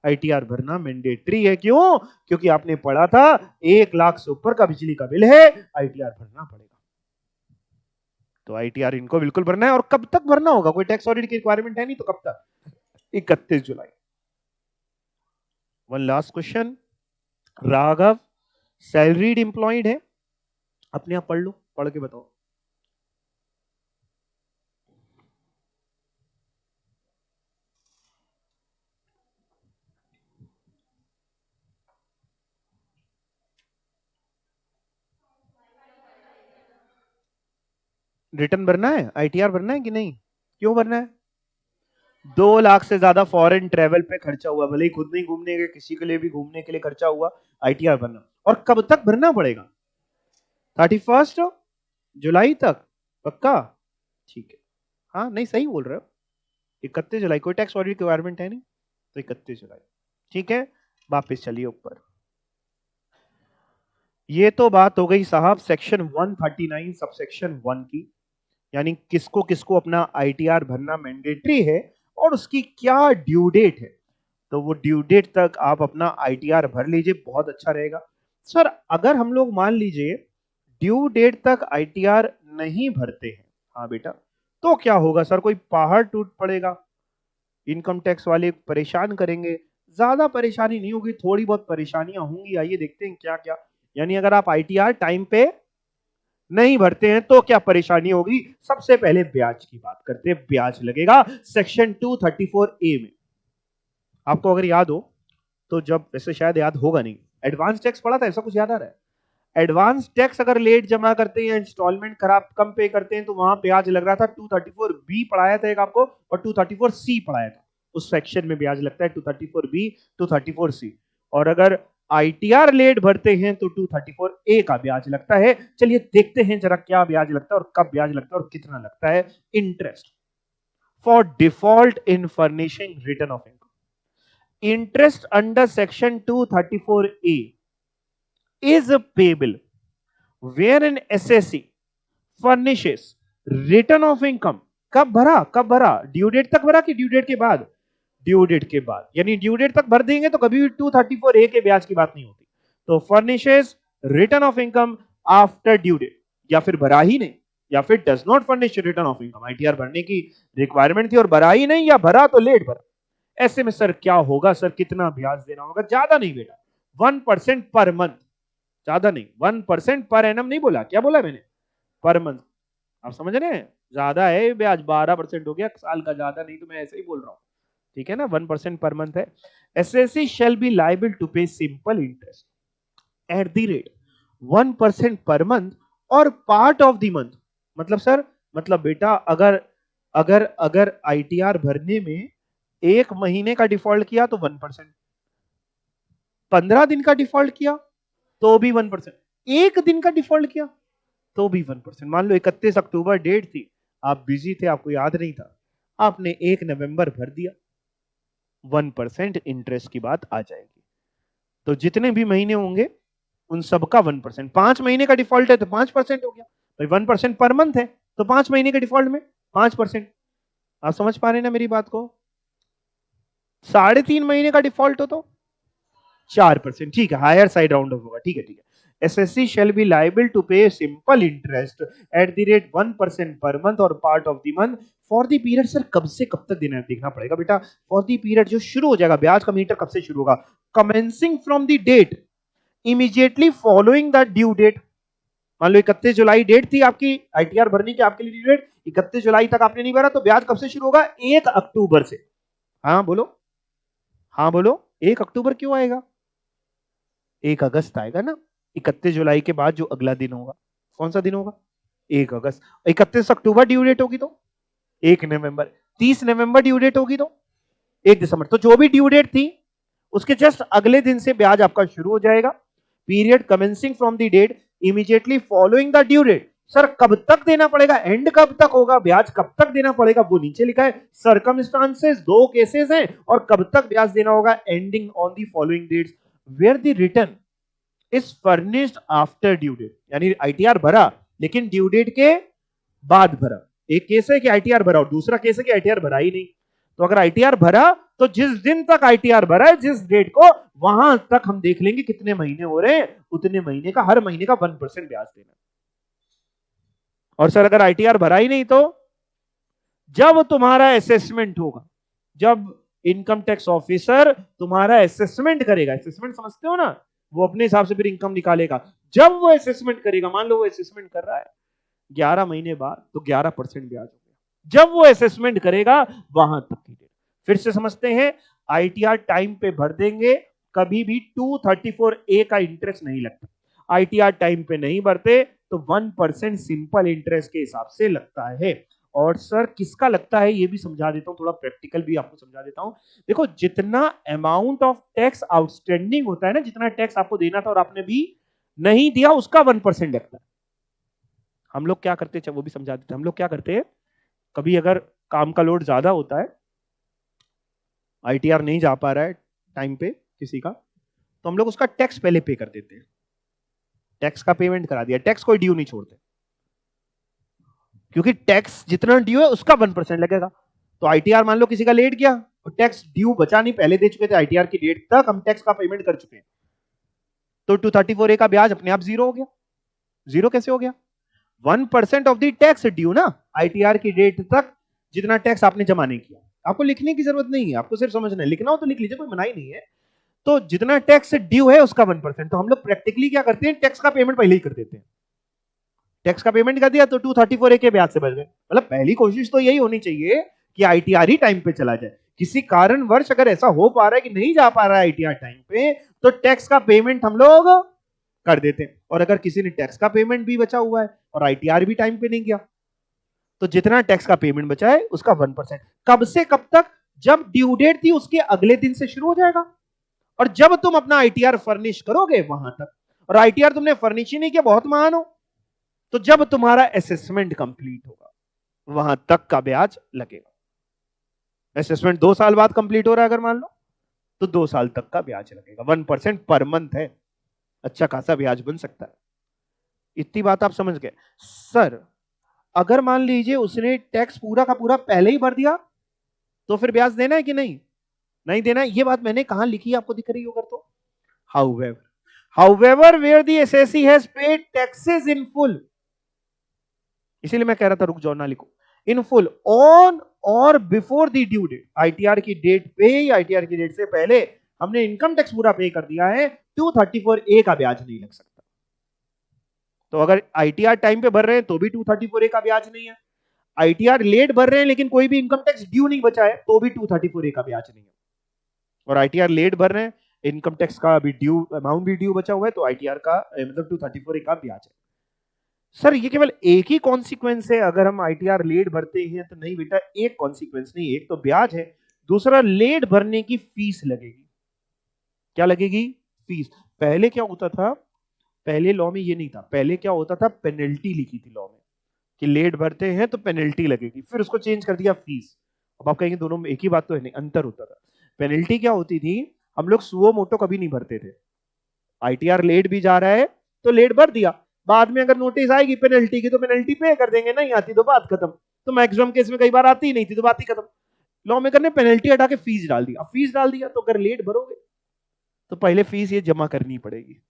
ITR भरना मैंडेटरी है। क्यों? क्योंकि आपने पढ़ा था 1 लाख से ऊपर का बिजली का बिल है, ITR भरना पड़ेगा। तो ITR इनको बिल्कुल भरना है। और कब तक भरना होगा? कोई टैक्स ऑडिट की रिक्वायरमेंट है नहीं तो कब तक? 31 July. One last question. Raghav salaried employed है, अपने आप पढ़ लो, पढ़ के बताओ। रिटर्न भरना है, ITR भरना है कि नहीं? क्यों भरना है? 2 लाख से ज्यादा फॉरेन ट्रेवल पे खर्चा हुआ, भले ही खुद नहीं घूमने के, किसी के लिए भी घूमने के लिए खर्चा हुआ, ITR भरना। और कब तक भरना पड़ेगा? 31 जुलाई तक, पक्का? ठीक है, हाँ नहीं सही बोल रहे हो। 31 जुलाई, कोई टैक्स ऑडिट रिक्वायरमेंट है नहीं तो 31 जुलाई। ठीक है, वापिस चलिए ऊपर। ये तो बात हो गई साहब सेक्शन 139 सबसेक्शन 1 की, यानी किसको किसको अपना ITR भरना मैंडेटरी है और उसकी क्या ड्यू डेट है। तो वो ड्यू डेट तक आप अपना ITR भर लीजिए, बहुत अच्छा रहेगा। सर अगर हम लोग मान लीजिए ड्यू डेट तक ITR नहीं भरते हैं, हाँ बेटा, तो क्या होगा सर? कोई पहाड़ टूट पड़ेगा, इनकम टैक्स वाले परेशान करेंगे? ज्यादा परेशानी नहीं होगी, थोड़ी बहुत परेशानियां होंगी। आइए देखते हैं क्या क्या। यानी अगर आप ITR टाइम पे नहीं भरते हैं तो क्या परेशानी होगी? सबसे पहले ब्याज की बात करते हैं। ब्याज लगेगा सेक्शन 234A में। आपको अगर याद हो तो, जब, वैसे शायद याद होगा नहीं, एडवांस टैक्स पड़ा था, ऐसा कुछ याद आ रहा है? एडवांस टैक्स अगर लेट जमा करते हैं, इंस्टॉलमेंट खराब कम पे करते हैं, तो वहां ब्याज लग रहा था 234B पढ़ाया था एक आपको, और 234C पढ़ाया था। उस सेक्शन में ब्याज लगता है 234B, 234C। और अगर ITR लेट भरते हैं तो 234A का ब्याज लगता है। चलिए देखते हैं जरा क्या ब्याज लगता है और कब ब्याज लगता है और कितना लगता है। Interest for default in furnishing return of income. Interest under section 234A is payable wherein assessee furnishes return of income। कब भरा? कब भरा? ड्यू डेट तक भरा कि ड्यू डेट के बाद? ड्यू डेट के बाद। यानी ड्यू डेट तक भर देंगे तो कभी भी 234A के ब्याज की बात नहीं होती। तो furnishes return of income after due date, या फिर भरा ही नहीं, या फिर does not furnish return of income. ITR भरने की रिक्वायरमेंट थी और भरा ही नहीं, या भरा तो लेट भरा। ऐसे में सर क्या होगा? सर कितना ब्याज देना होगा? ज्यादा नहीं बेटा, 1% पर मंथ। ज्यादा नहीं, 1% पर एनम नहीं बोला, क्या बोला मैंने? Per month. आप समझ रहे हैं? ज्यादा है ब्याज, 12% हो गया साल का, ज्यादा नहीं, तो मैं ऐसे ही बोल रहा हूं। ठीक है ना, 1% पर मंथ है। Assessee shall be liable to pay simple interest at the rate 1% per month और पार्ट ऑफ द मंथ मतलब सर, मतलब बेटा अगर अगर अगर आईटीआर भरने में 1 महीने का डिफॉल्ट किया तो 1%, 15 दिन का डिफॉल्ट किया तो भी 1%, 1 दिन का डिफॉल्ट किया तो भी 1%। मान लो 31 अक्टूबर डेट थी, आप बिजी थे, आपको याद नहीं था, आपने 1 नवंबर भर दिया, 1% इंटरेस्ट की बात आ जाएगी। तो जितने भी महीने होंगे उन सबका 1%। 5 महीने का डिफॉल्ट है तो 5% हो गया भाई, 1% पर मंथ है तो 5 महीने के डिफॉल्ट में 5%। आप समझ पा रहे हैं ना मेरी बात को? 3.5 महीने का डिफॉल्ट हो तो 4%। ठीक है, हायर साइड राउंड ऑफ होगा, ठीक है ठीक है। Assessee shall be liable to pay simple interest at the rate 1% per month और part of the month for the period. Sir कब से कब तक देना देखना पड़ेगा बेटा। फॉर द पीरियड जो शुरू हो जाएगा ब्याज का मीटर कब से शुरू होगा, commencing from the date immediately following the due date. मान लो 31 जुलाई डेट थी आपकी आईटीआर भरने की, आपके लिए ड्यू डेट 31 जुलाई तक आपने नहीं भरा तो ब्याज कब से शुरू होगा, 1 अक्टूबर से। हाँ बोलो, हाँ बोलो, 1 अक्टूबर क्यों आएगा, 1 अगस्त आएगा ना। 31 जुलाई के बाद जो अगला दिन होगा कौन सा दिन होगा, 1 अगस्त। 31 अक्टूबर ड्यू डेट होगी तो 1 नवंबर, 30 नवंबर ड्यू डेट होगी तो 1 दिसंबर। तो जो भी ड्यू डेट थी उसके जस्ट अगले दिन से ब्याज आपका शुरू हो जाएगा। Period commencing from the date immediately following the due date. Sir कब तक देना पड़ेगा, एंड कब तक होगा, ब्याज कब तक देना पड़ेगा, वो नीचे लिखा है। सर्कमस्टांसेस 2 केसेस हैं और कब तक ब्याज देना होगा, ending on the following dates where the return is furnished after due date. यानी आईटीआर भरा लेकिन ड्यू डेट के बाद भरा। एक केस है कि आईटीआर भरा और दूसरा केस है कि आईटीआर भरा ही नहीं। तो अगर आईटीआर भरा तो जिस दिन तक आईटीआर भरा है, जिस डेट को, वहां तक हम देख लेंगे कितने महीने हो रहे हैं, उतने महीने का हर महीने का 1% ब्याज देना। और सर अगर आईटीआर भरा ही नहीं तो जब तुम्हारा असेसमेंट होगा, जब इनकम टैक्स ऑफिसर तुम्हारा असेसमेंट करेगा, असेसमेंट समझते हो ना, वो अपने हिसाब से फिर इनकम निकालेगा। जब वो असेसमेंट करेगा, मान लो वो असेसमेंट कर रहा है 11 महीने बाद, तो 11% ब्याज हो गया। जब वो असेसमेंट करेगा वहां तक की डेट। फिर से समझते हैं, आईटीआर टाइम पे भर देंगे, कभी भी 234A का इंटरेस्ट नहीं लगता। आईटीआर टाइम पे नहीं भरते तो 1% सिंपल इंटरेस्ट के हिसाब से लगता है। और सर किसका लगता है ये भी समझा देता हूं, थोड़ा प्रैक्टिकल भी आपको समझा देता हूं। देखो जितना अमाउंट ऑफ टैक्स आउटस्टैंडिंग होता है ना, जितना टैक्स आपको देना था और आपने भी नहीं दिया, उसका 1% लगता है। हम लोग क्या करते हैं, वो भी समझा देते हैं। हम लोग क्या करते हैं, कभी अगर काम का लोड ज्यादा होता है, आईटीआर नहीं जा पा रहा है टाइम पे किसी का, तो हम लोग उसका टैक्स पहले पे कर देते हैं। टैक्स का पेमेंट करा दिया, टैक्स कोई ड्यू नहीं छोड़ते, क्योंकि टैक्स जितना ड्यू है उसका 1% लगेगा। तो आईटीआर मान लो किसी का लेट गया और टैक्स ड्यू बचा नहीं, पहले दे चुके थे, आईटीआर की डेट तक हम टैक्स का पेमेंट कर चुके हैं, तो 234A का ब्याज अपने आप जीरो हो गया। जीरो कैसे हो गया, 1% ऑफ द टैक्स ड्यू ना, आईटीआर की डेट तक जितना टैक्स आपने जमा नहीं किया। आपको लिखने की जरूरत नहीं है, आपको सिर्फ समझना है, लिखना हो तो लिख लीजिए, कोई मनाही नहीं है। तो जितना टैक्स ड्यू है उसका 1%। तो हम लोग प्रैक्टिकली क्या करते हैं, टैक्स का पेमेंट पहले ही कर देते हैं। टैक्स का पेमेंट कर दिया तो 234A के ब्याज से बच गए। मतलब पहली कोशिश तो यही होनी चाहिए कि आईटीआर ही टाइम पे चला जाए। किसी कारणवश अगर ऐसा हो पा रहा है कि नहीं जा पा रहा है आईटीआर टाइम पे, तो टैक्स का पेमेंट हम लोग कर देते हैं। और अगर किसी ने टैक्स का पेमेंट भी बचा हुआ है और आईटीआर भी टाइम पे नहीं गया, तो जितना टैक्स का पेमेंट बचा है उसका 1%। कब से कब तक, जब ड्यू डेट थी उसके अगले दिन से शुरू हो जाएगा, और जब तुम अपना आईटीआर फर्निश करोगे वहां तक। और आईटीआर तुमने फर्निश ही नहीं किया, बहुत महान हो, तो जब तुम्हारा असेसमेंट कंप्लीट होगा वहां तक का ब्याज लगेगा। असेसमेंट 2 साल बाद कंप्लीट हो रहा है अगर मान लो, तो 2 साल तक का ब्याज लगेगा। 1% पर मंथ है, अच्छा खासा ब्याज बन सकता है। इतनी बात आप समझ गए। सर अगर मान लीजिए उसने टैक्स पूरा का पूरा पहले ही भर दिया, तो फिर ब्याज देना है कि नहीं, नहीं देना है। ये बात मैंने कहां लिखी है, आपको दिख रही होगा तो, however where the assessee has paid taxes in full, इसीलिए मैं कह रहा था रुक जाओ ना लिखो, इन फुल ऑन और before the due date. ITR की डेट पे ही, आईटीआर की डेट से पहले हमने इनकम टैक्स पूरा पे कर दिया है, 234A का ब्याज नहीं लग सकता। तो अगर आईटीआर टाइम पे भर रहे हैं तो भी 234A का ब्याज नहीं है, आईटीआर लेट भर रहे हैं लेकिन कोई भी इनकम टैक्स ड्यू नहीं बचा है तो भी 234A का ब्याज नहीं है। और आईटीआर लेट भर रहे हैं, इनकम टैक्स का भी ड्यू अमाउंट भी ड्यू बचा हुआ है, तो आईटीआर का मतलब 234A का ब्याज है। सर ये केवल एक ही कॉन्सिक्वेंस है अगर हम आईटीआर लेट भरते हैं तो? नहीं बेटा, एक कॉन्सिक्वेंस नहीं, एक तो ब्याज है, दूसरा लेट भरने की फीस लगेगी। क्या लगेगी? फीस। पहले क्या होता था, पहले लॉ में ये नहीं था, पहले क्या होता था, पेनल्टी लिखी थी लॉ में कि लेट भरते हैं तो पेनल्टी लगेगी, फिर उसको चेंज कर दिया फीस। अब आप कहेंगे दोनों में एक ही बात तो है? नहीं, अंतर होता था। पेनल्टी क्या होती थी, हम लोग सुओ मोटो कभी नहीं भरते थे। आईटीआर लेट भी जा रहा है तो लेट भर दिया, बाद में अगर नोटिस आएगी पेनल्टी की तो पेनल्टी पे कर देंगे, नहीं आती तो बात खत्म। तो मैक्सिमम केस में कई बार आती ही नहीं थी तो बात ही खत्म। लॉ मेकर ने पेनल्टी हटा के फीस डाल दिया। फीस डाल दिया तो अगर लेट भरोगे तो पहले फीस ये जमा करनी पड़ेगी।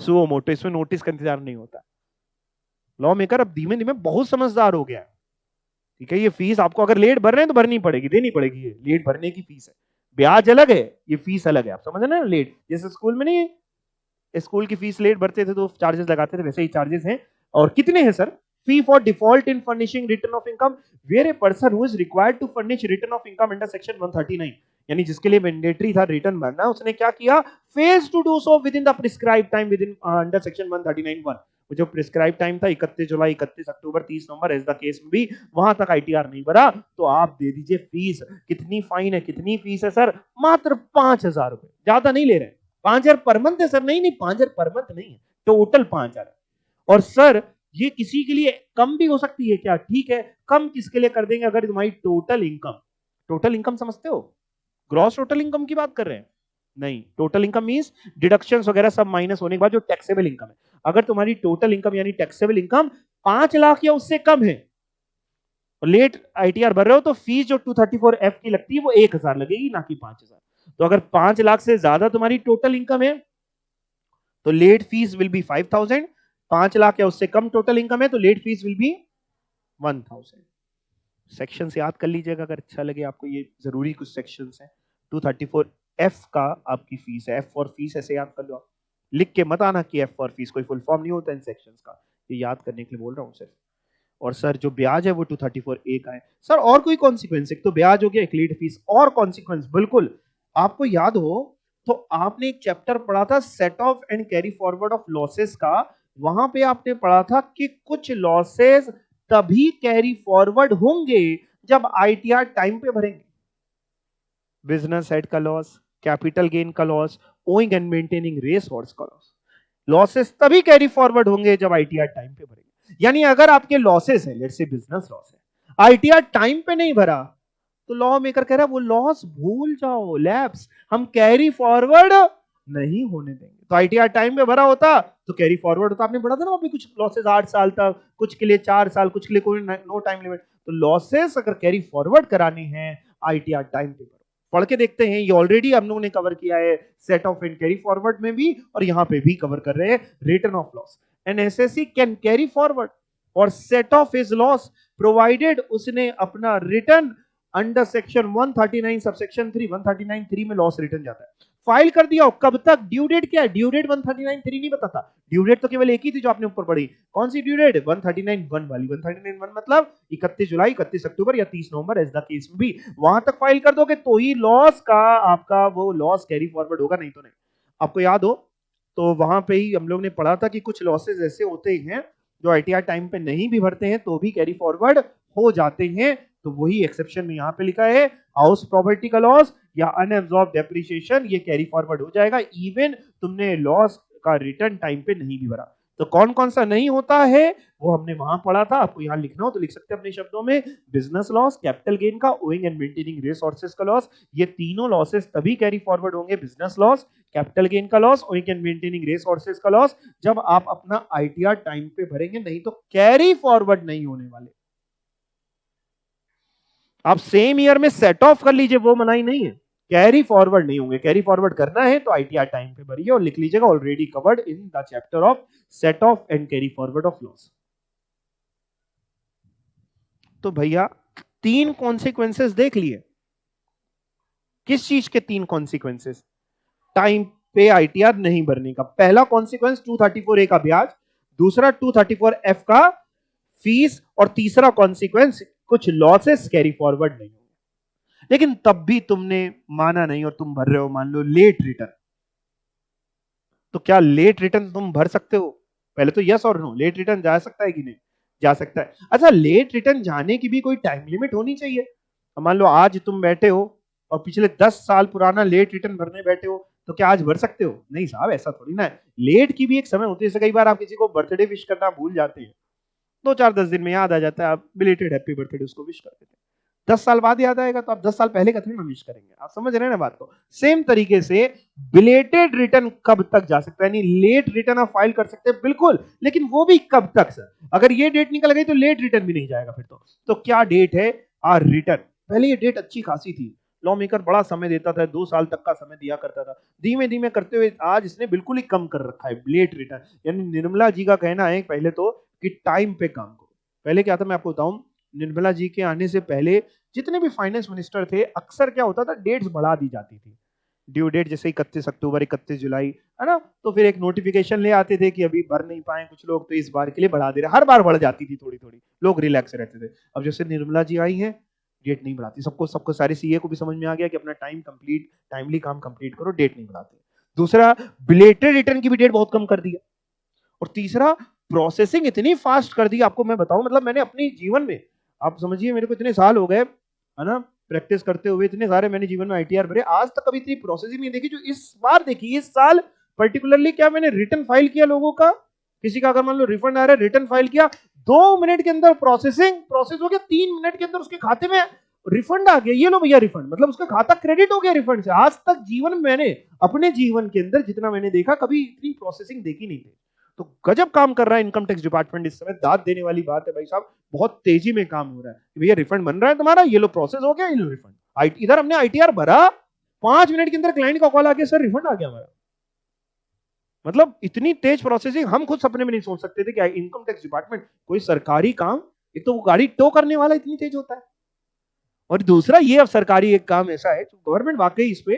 सुओ मोटो, इसमें नोटिस का इंतजार नहीं होता। लॉ मेकर अब धीमे धीमे बहुत समझदार हो गया है। ठीक है, ये फीस आपको अगर लेट भर रहे हैं तो भरनी पड़ेगी, देनी पड़ेगी। ये लेट भरने की फीस है, ब्याज अलग है, ये फीस अलग है। आप समझ रहे हैं ना? लेट जैसे स्कूल में नहीं, स्कूल की फीस लेट भरते थे तो चार्जेस लगाते थे, वैसे ही चार्जेस हैं। और कितने हैं sir? Fee for default in furnishing return of income where a person who is required to furnish return of income under section 139, यानी जिसके लिए मैंडेटरी था रिटर्न भरना, उसने क्या किया, fails to do so within the prescribe time within under section 139(1). जो prescribe time था 31 July, 31 October, 30 November, as the case में भी, वहां तक आईटीआर नहीं भरा तो आप दे दीजिए फीस। कितनी फाइन है, कितनी फीस है सर? मात्र 5,000 रुपए, ज्यादा नहीं ले रहे हैं। 5,000 पर मंथ है सर? नहीं नहीं, 5,000 पर मंथ नहीं है, टोटल 5,000 है। और सर ये किसी के लिए कम भी हो सकती है क्या? ठीक है, कम किसके लिए कर देंगे, अगर तुम्हारी टोटल इनकम समझते हो, ग्रॉस टोटल इनकम की बात कर रहे हैं? नहीं, टोटल इनकम मींस डिडक्शंस वगैरह सब माइनस होने के बाद जो टैक्सेबल इनकम है। अगर तुम्हारी टोटल इनकम यानी टैक्सेबल इनकम 5 लाख या उससे कम है और लेट आईटीआर भर रहे हो तो फीस जो 234F की लगती है वो 1,000 लगेगी, ना कि 5,000। तो अगर 5 लाख से ज्यादा तुम्हारी टोटल इनकम है तो late fees will be 5,000। 5 lakh या उससे कम टोटल इनकम है तो late fees will be 1,000। Section से याद कर लीजिएगा अगर अच्छा लगे आपको, ये जरूरी कुछ सेक्शन है। 234F का आपकी फीस है, एफ फॉर फीस ऐसे याद कर लो आप। लिख के मत आना कि एफ फॉर फीस, कोई फुल फॉर्म नहीं होता इन सेक्शंस का, ये याद करने के लिए बोल रहा हूँ सिर्फ। और सर जो ब्याज है वो 234A का है। सर और कोई कॉन्सिक्वेंस? एक तो ब्याज हो गया, एक लेट फीस, और कॉन्सिक्वेंस बिल्कुल आपको याद हो तो आपने एक चैप्टर पढ़ा था set of and carry forward of losses का। वहां पे आपने पढ़ा था कि कुछ लॉसेस तभी कैरी फॉरवर्ड होंगे जब आईटीआर टाइम पे भरेंगे। बिजनेस हेड का लॉस, कैपिटल गेन का loss, owing and maintaining race horse का लॉस, लॉसेस तभी कैरी फॉरवर्ड होंगे जब आईटीआर टाइम पे भरेंगे। यानी अगर आपके लॉसेस है, लेट्स से बिजनेस लॉस है, आईटीआर टाइम पे नहीं भरा तो लॉ मेकर कह रहा है वो लॉस भूल जाओ, लैप्स, हम कैरी फॉरवर्ड नहीं होने देंगे। तो आईटीआर टाइम पे भरा होता तो कैरी फॉरवर्ड होता। आपने पढ़ा था ना अभी, कुछ लॉसेस 8 साल तक, कुछ के लिए 4 साल, कुछ के लिए कोई नो टाइम लिमिट। तो लॉसेस अगर कैरी फॉरवर्ड कराने हैं आईटीआर टाइम पे भरो। पढ़ के देखते हैं, ये ऑलरेडी हम लोगों ने कवर किया है set of and carry forward में भी, और यहां पे भी कवर कर रहे हैं return of loss. An assessee can carry forward और set off his loss provided उसने अपना रिटर्न अंडर सेक्शन 139 सबसेक्शन 3, 139(3) में लॉस रिटर्न जाता है। फाइल कर दिया, कब तक? ड्यू डेट क्या है? ड्यू डेट 139(3) नहीं बताता। ड्यू डेट तो केवल एक ही थी जो आपने ऊपर पढ़ी। कौन सी ड्यू डेट? 139(1) वाली। 139(1) मतलब 31 जुलाई, 31 अक्टूबर या 30 नवंबर, एज द केस में भी। वहां तक फाइल कर दोगे तो ही लॉस का आपका वो लॉस कैरी फॉरवर्ड होगा, नहीं तो नहीं। आपको याद हो तो वहां पे ही हम लोग ने पढ़ा था कि कुछ लॉसेस ऐसे होते हैं जो आईटीआर टाइम पे नहीं भी भरते हैं तो भी कैरी फॉरवर्ड हो जाते हैं। तो वही एक्सेप्शन में यहां पे लिखा है, हाउस प्रॉपर्टी का लॉस या अनएब्सॉर्ब डेप्रिसिएशन ये कैरी फॉरवर्ड हो जाएगा इवन तुमने लॉस का रिटर्न टाइम पे नहीं भी भरा। तो कौन कौन सा नहीं होता है वो हमने वहां पढ़ा था। आपको यहां लिखना हो तो लिख सकते हैं अपने शब्दों में, बिजनेस लॉस, कैपिटल गेन का, ओइंग एंड मेंटेनिंग रिसोर्सेज का लॉस। ये तीनों लॉसेस तभी कैरी फॉरवर्ड होंगे, बिजनेस लॉस, कैपिटल गेन का loss, owing and maintaining resources का लॉस, जब आप अपना आईटीआर टाइम पे भरेंगे, नहीं तो कैरी फॉरवर्ड नहीं होने वाले। आप सेम ईयर में सेट ऑफ कर लीजिए, वो मनाही नहीं है, कैरी फॉरवर्ड नहीं होंगे। कैरी फॉरवर्ड करना है तो आईटीआर टाइम पे भरिए और लिख लीजिएगा already covered in the chapter of set of and carry forward of loss. तो भैया 3 कॉन्सिक्वेंसेस देख लिए। किस चीज के 3 कॉन्सिक्वेंसेस? टाइम पे आईटीआर नहीं भरने का। पहला कॉन्सिक्वेंस 234A का ब्याज, दूसरा 234F का फीस, और तीसरा कॉन्सिक्वेंस कुछ लॉसेस कैरी फॉरवर्ड नहीं होंगे। लेकिन तब भी तुमने माना नहीं और तुम भर रहे हो, मान लो लेट रिटर्न। तो क्या लेट रिटर्न तुम भर सकते हो? पहले तो यस और नो, लेट रिटर्न जा सकता है कि नहीं? जा सकता है। अच्छा, लेट रिटर्न जाने की भी कोई टाइम लिमिट होनी चाहिए। मान लो आज तुम बैठे हो और पिछले 10 साल पुराना लेट रिटर्न भरने बैठे हो, तो क्या आज भर सकते हो? नहीं साहब, ऐसा थोड़ी ना है। लेट की भी एक समय होती है। जैसे कई बार आप किसी को बर्थडे विश करना भूल जाते हैं, 2-4-10 दिन में याद आ जाता है, आप बिलेटेड हैप्पी बर्थडे उसको विश कर देते हैं। 10 साल बाद याद आएगा तो आप 10 साल पहले का थोड़ी ना विश करेंगे। आप समझ रहे हैं ना बात को? सेम तरीके से बिलेटेड रिटर्न कब तक जा सकता है? नहीं, लेट रिटर्न आप फाइल कर सकते हैं बिल्कुल, लेकिन वो भी कब तक सर? अगर ये डेट निकल गई तो लेट रिटर्न भी नहीं जाएगा फिर तो क्या डेट है? आर रिटर्न। पहले ये डेट अच्छी खासी थी, लॉ मेकर बड़ा समय देता था, 2 साल तक का समय दिया करता था। धीमे धीमे करते हुए आज इसने बिल्कुल ही कम कर रखा है लेट रिटर्न। यानी निर्मला जी का कहना है पहले तो कि टाइम पे काम करो। पहले क्या था मैं आपको बताऊं, निर्मला जी के आने से पहले जितने भी फाइनेंस मिनिस्टर थे, अक्सर क्या होता था, डेट्स बढ़ा दी जाती थी। ड्यू डेट जैसे 31 अक्टूबर, 31 जुलाई, है ना? तो फिर एक नोटिफिकेशन ले आते थे कि अभी भर नहीं पाए कुछ लोग, तो इस बार के लिए बढ़ा दे रहे। हर बार बढ़ जाती थी थोड़ी थोड़ी, लोग रिलैक्स रहते थे। अब जैसे निर्मला जी आई हैं, डेट नहीं बढ़ाती। सबको सबको सारे सीए को भी समझ में आ गया कि अपना टाइमली काम कंप्लीट करो, डेट नहीं बढ़ाते। दूसरा, बिलेटेड रिटर्न की भी डेट बहुत कम कर दी है। और तीसरा, प्रोसेसिंग इतनी फास्ट कर दी, आपको मैं बताऊं, मतलब मैंने अपनी जीवन में, आप समझिए मेरे को इतने साल हो गए, है ना, प्रैक्टिस करते हुए, इतने सारे मैंने जीवन में आईटीआर भरे, आज तक कभी इतनी प्रोसेसिंग नहीं देखी जो इस बार देखी। इस साल पर्टिकुलरली क्या मैंने रिटर्न फाइल किया लोगों का, किसी का अगर मान लो रिफंड आ रहा है, रिटर्न फाइल किया, 2 मिनट के अंदर प्रोसेस हो गया, 3 मिनट के अंदर उसके खाते में रिफंड आ गया। ये लो भैया रिफंड, मतलब उसका खाता क्रेडिट हो गया रिफंड से। आज तक जीवन में मैंने, अपने जीवन के अंदर जितना मैंने देखा, कभी इतनी प्रोसेसिंग देखी नहीं थी। तो गजब काम कर रहा है इनकम टैक्स डिपार्टमेंट इस समय। दाद देने वाली बात है भाई साहब, बहुत तेजी में काम हो रहा है। भैया रिफंड बन रहा है तुम्हारा, ये लो प्रोसेस हो गया, ये लो रिफंड। इधर हमने आईटीआर भरा, 5 मिनट के अंदर क्लाइंट का कॉल आ गया, सर रिफंड आ गया हमारा। मतलब इतनी तेज प्रोसेसिंग हम खुद सपने में नहीं सोच सकते थे कि इनकम टैक्स डिपार्टमेंट, कोई सरकारी काम, एक तो वो गाड़ी टो करने वाला इतनी तेज होता है, और दूसरा ये अब सरकारी एक काम ऐसा है जो गवर्नमेंट वाकई इस पे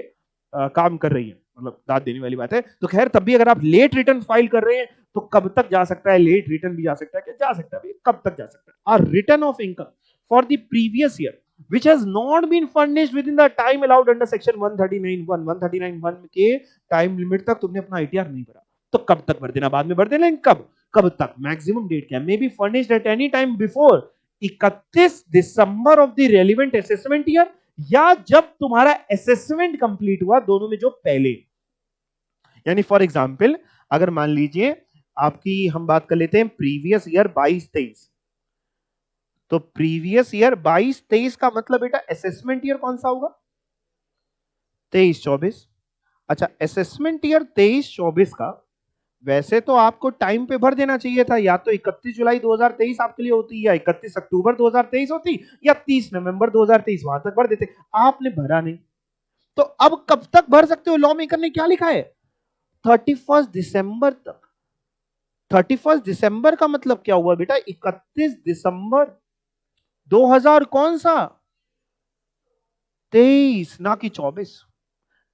काम कर रही है, मतलब दाद देने वाली बात है। तो खैर, तब भी अगर आप लेट रिटर्न फाइल कर रहे हैं तो कब तक जा सकता है? लेट रिटर्न भी जा सकता है। क्या जा सकता है? कब तक जा सकता है? और return of income for the previous year which has not been furnished within the time allowed under section 139(1) के टाइम लिमिट तक तुमने अपना आईटीआर नहीं भरा, तो कब तक भर देना? बाद में भर देना। कब कब तक? मैक्सिमम डेट क्या? May be furnished eight any time before 31 December of the relevant assessment year, या जब तुम्हारा असेसमेंट कंप्लीट हुआ, दोनों में जो पहले। यानी फॉर एग्जांपल, अगर मान लीजिए आपकी, हम बात कर लेते हैं प्रीवियस ईयर 22-23, तो प्रीवियस ईयर 22-23 का मतलब बेटा असेसमेंट ईयर कौन सा होगा? 23-24। अच्छा, असेसमेंट ईयर 23-24 का वैसे तो आपको टाइम पे भर देना चाहिए था, या तो 31 जुलाई 2023 आपके लिए होती, या 31 अक्टूबर 2023 होती, या 30 नवंबर 2023, वहां तक भर देते। आपने भरा नहीं, तो अब कब तक भर सकते हो? लॉ मेकर ने क्या लिखा है? 31 दिसंबर तक। 31 दिसंबर का मतलब क्या हुआ बेटा? 31 दिसंबर 2000 कौन सा? 23, ना कि 24।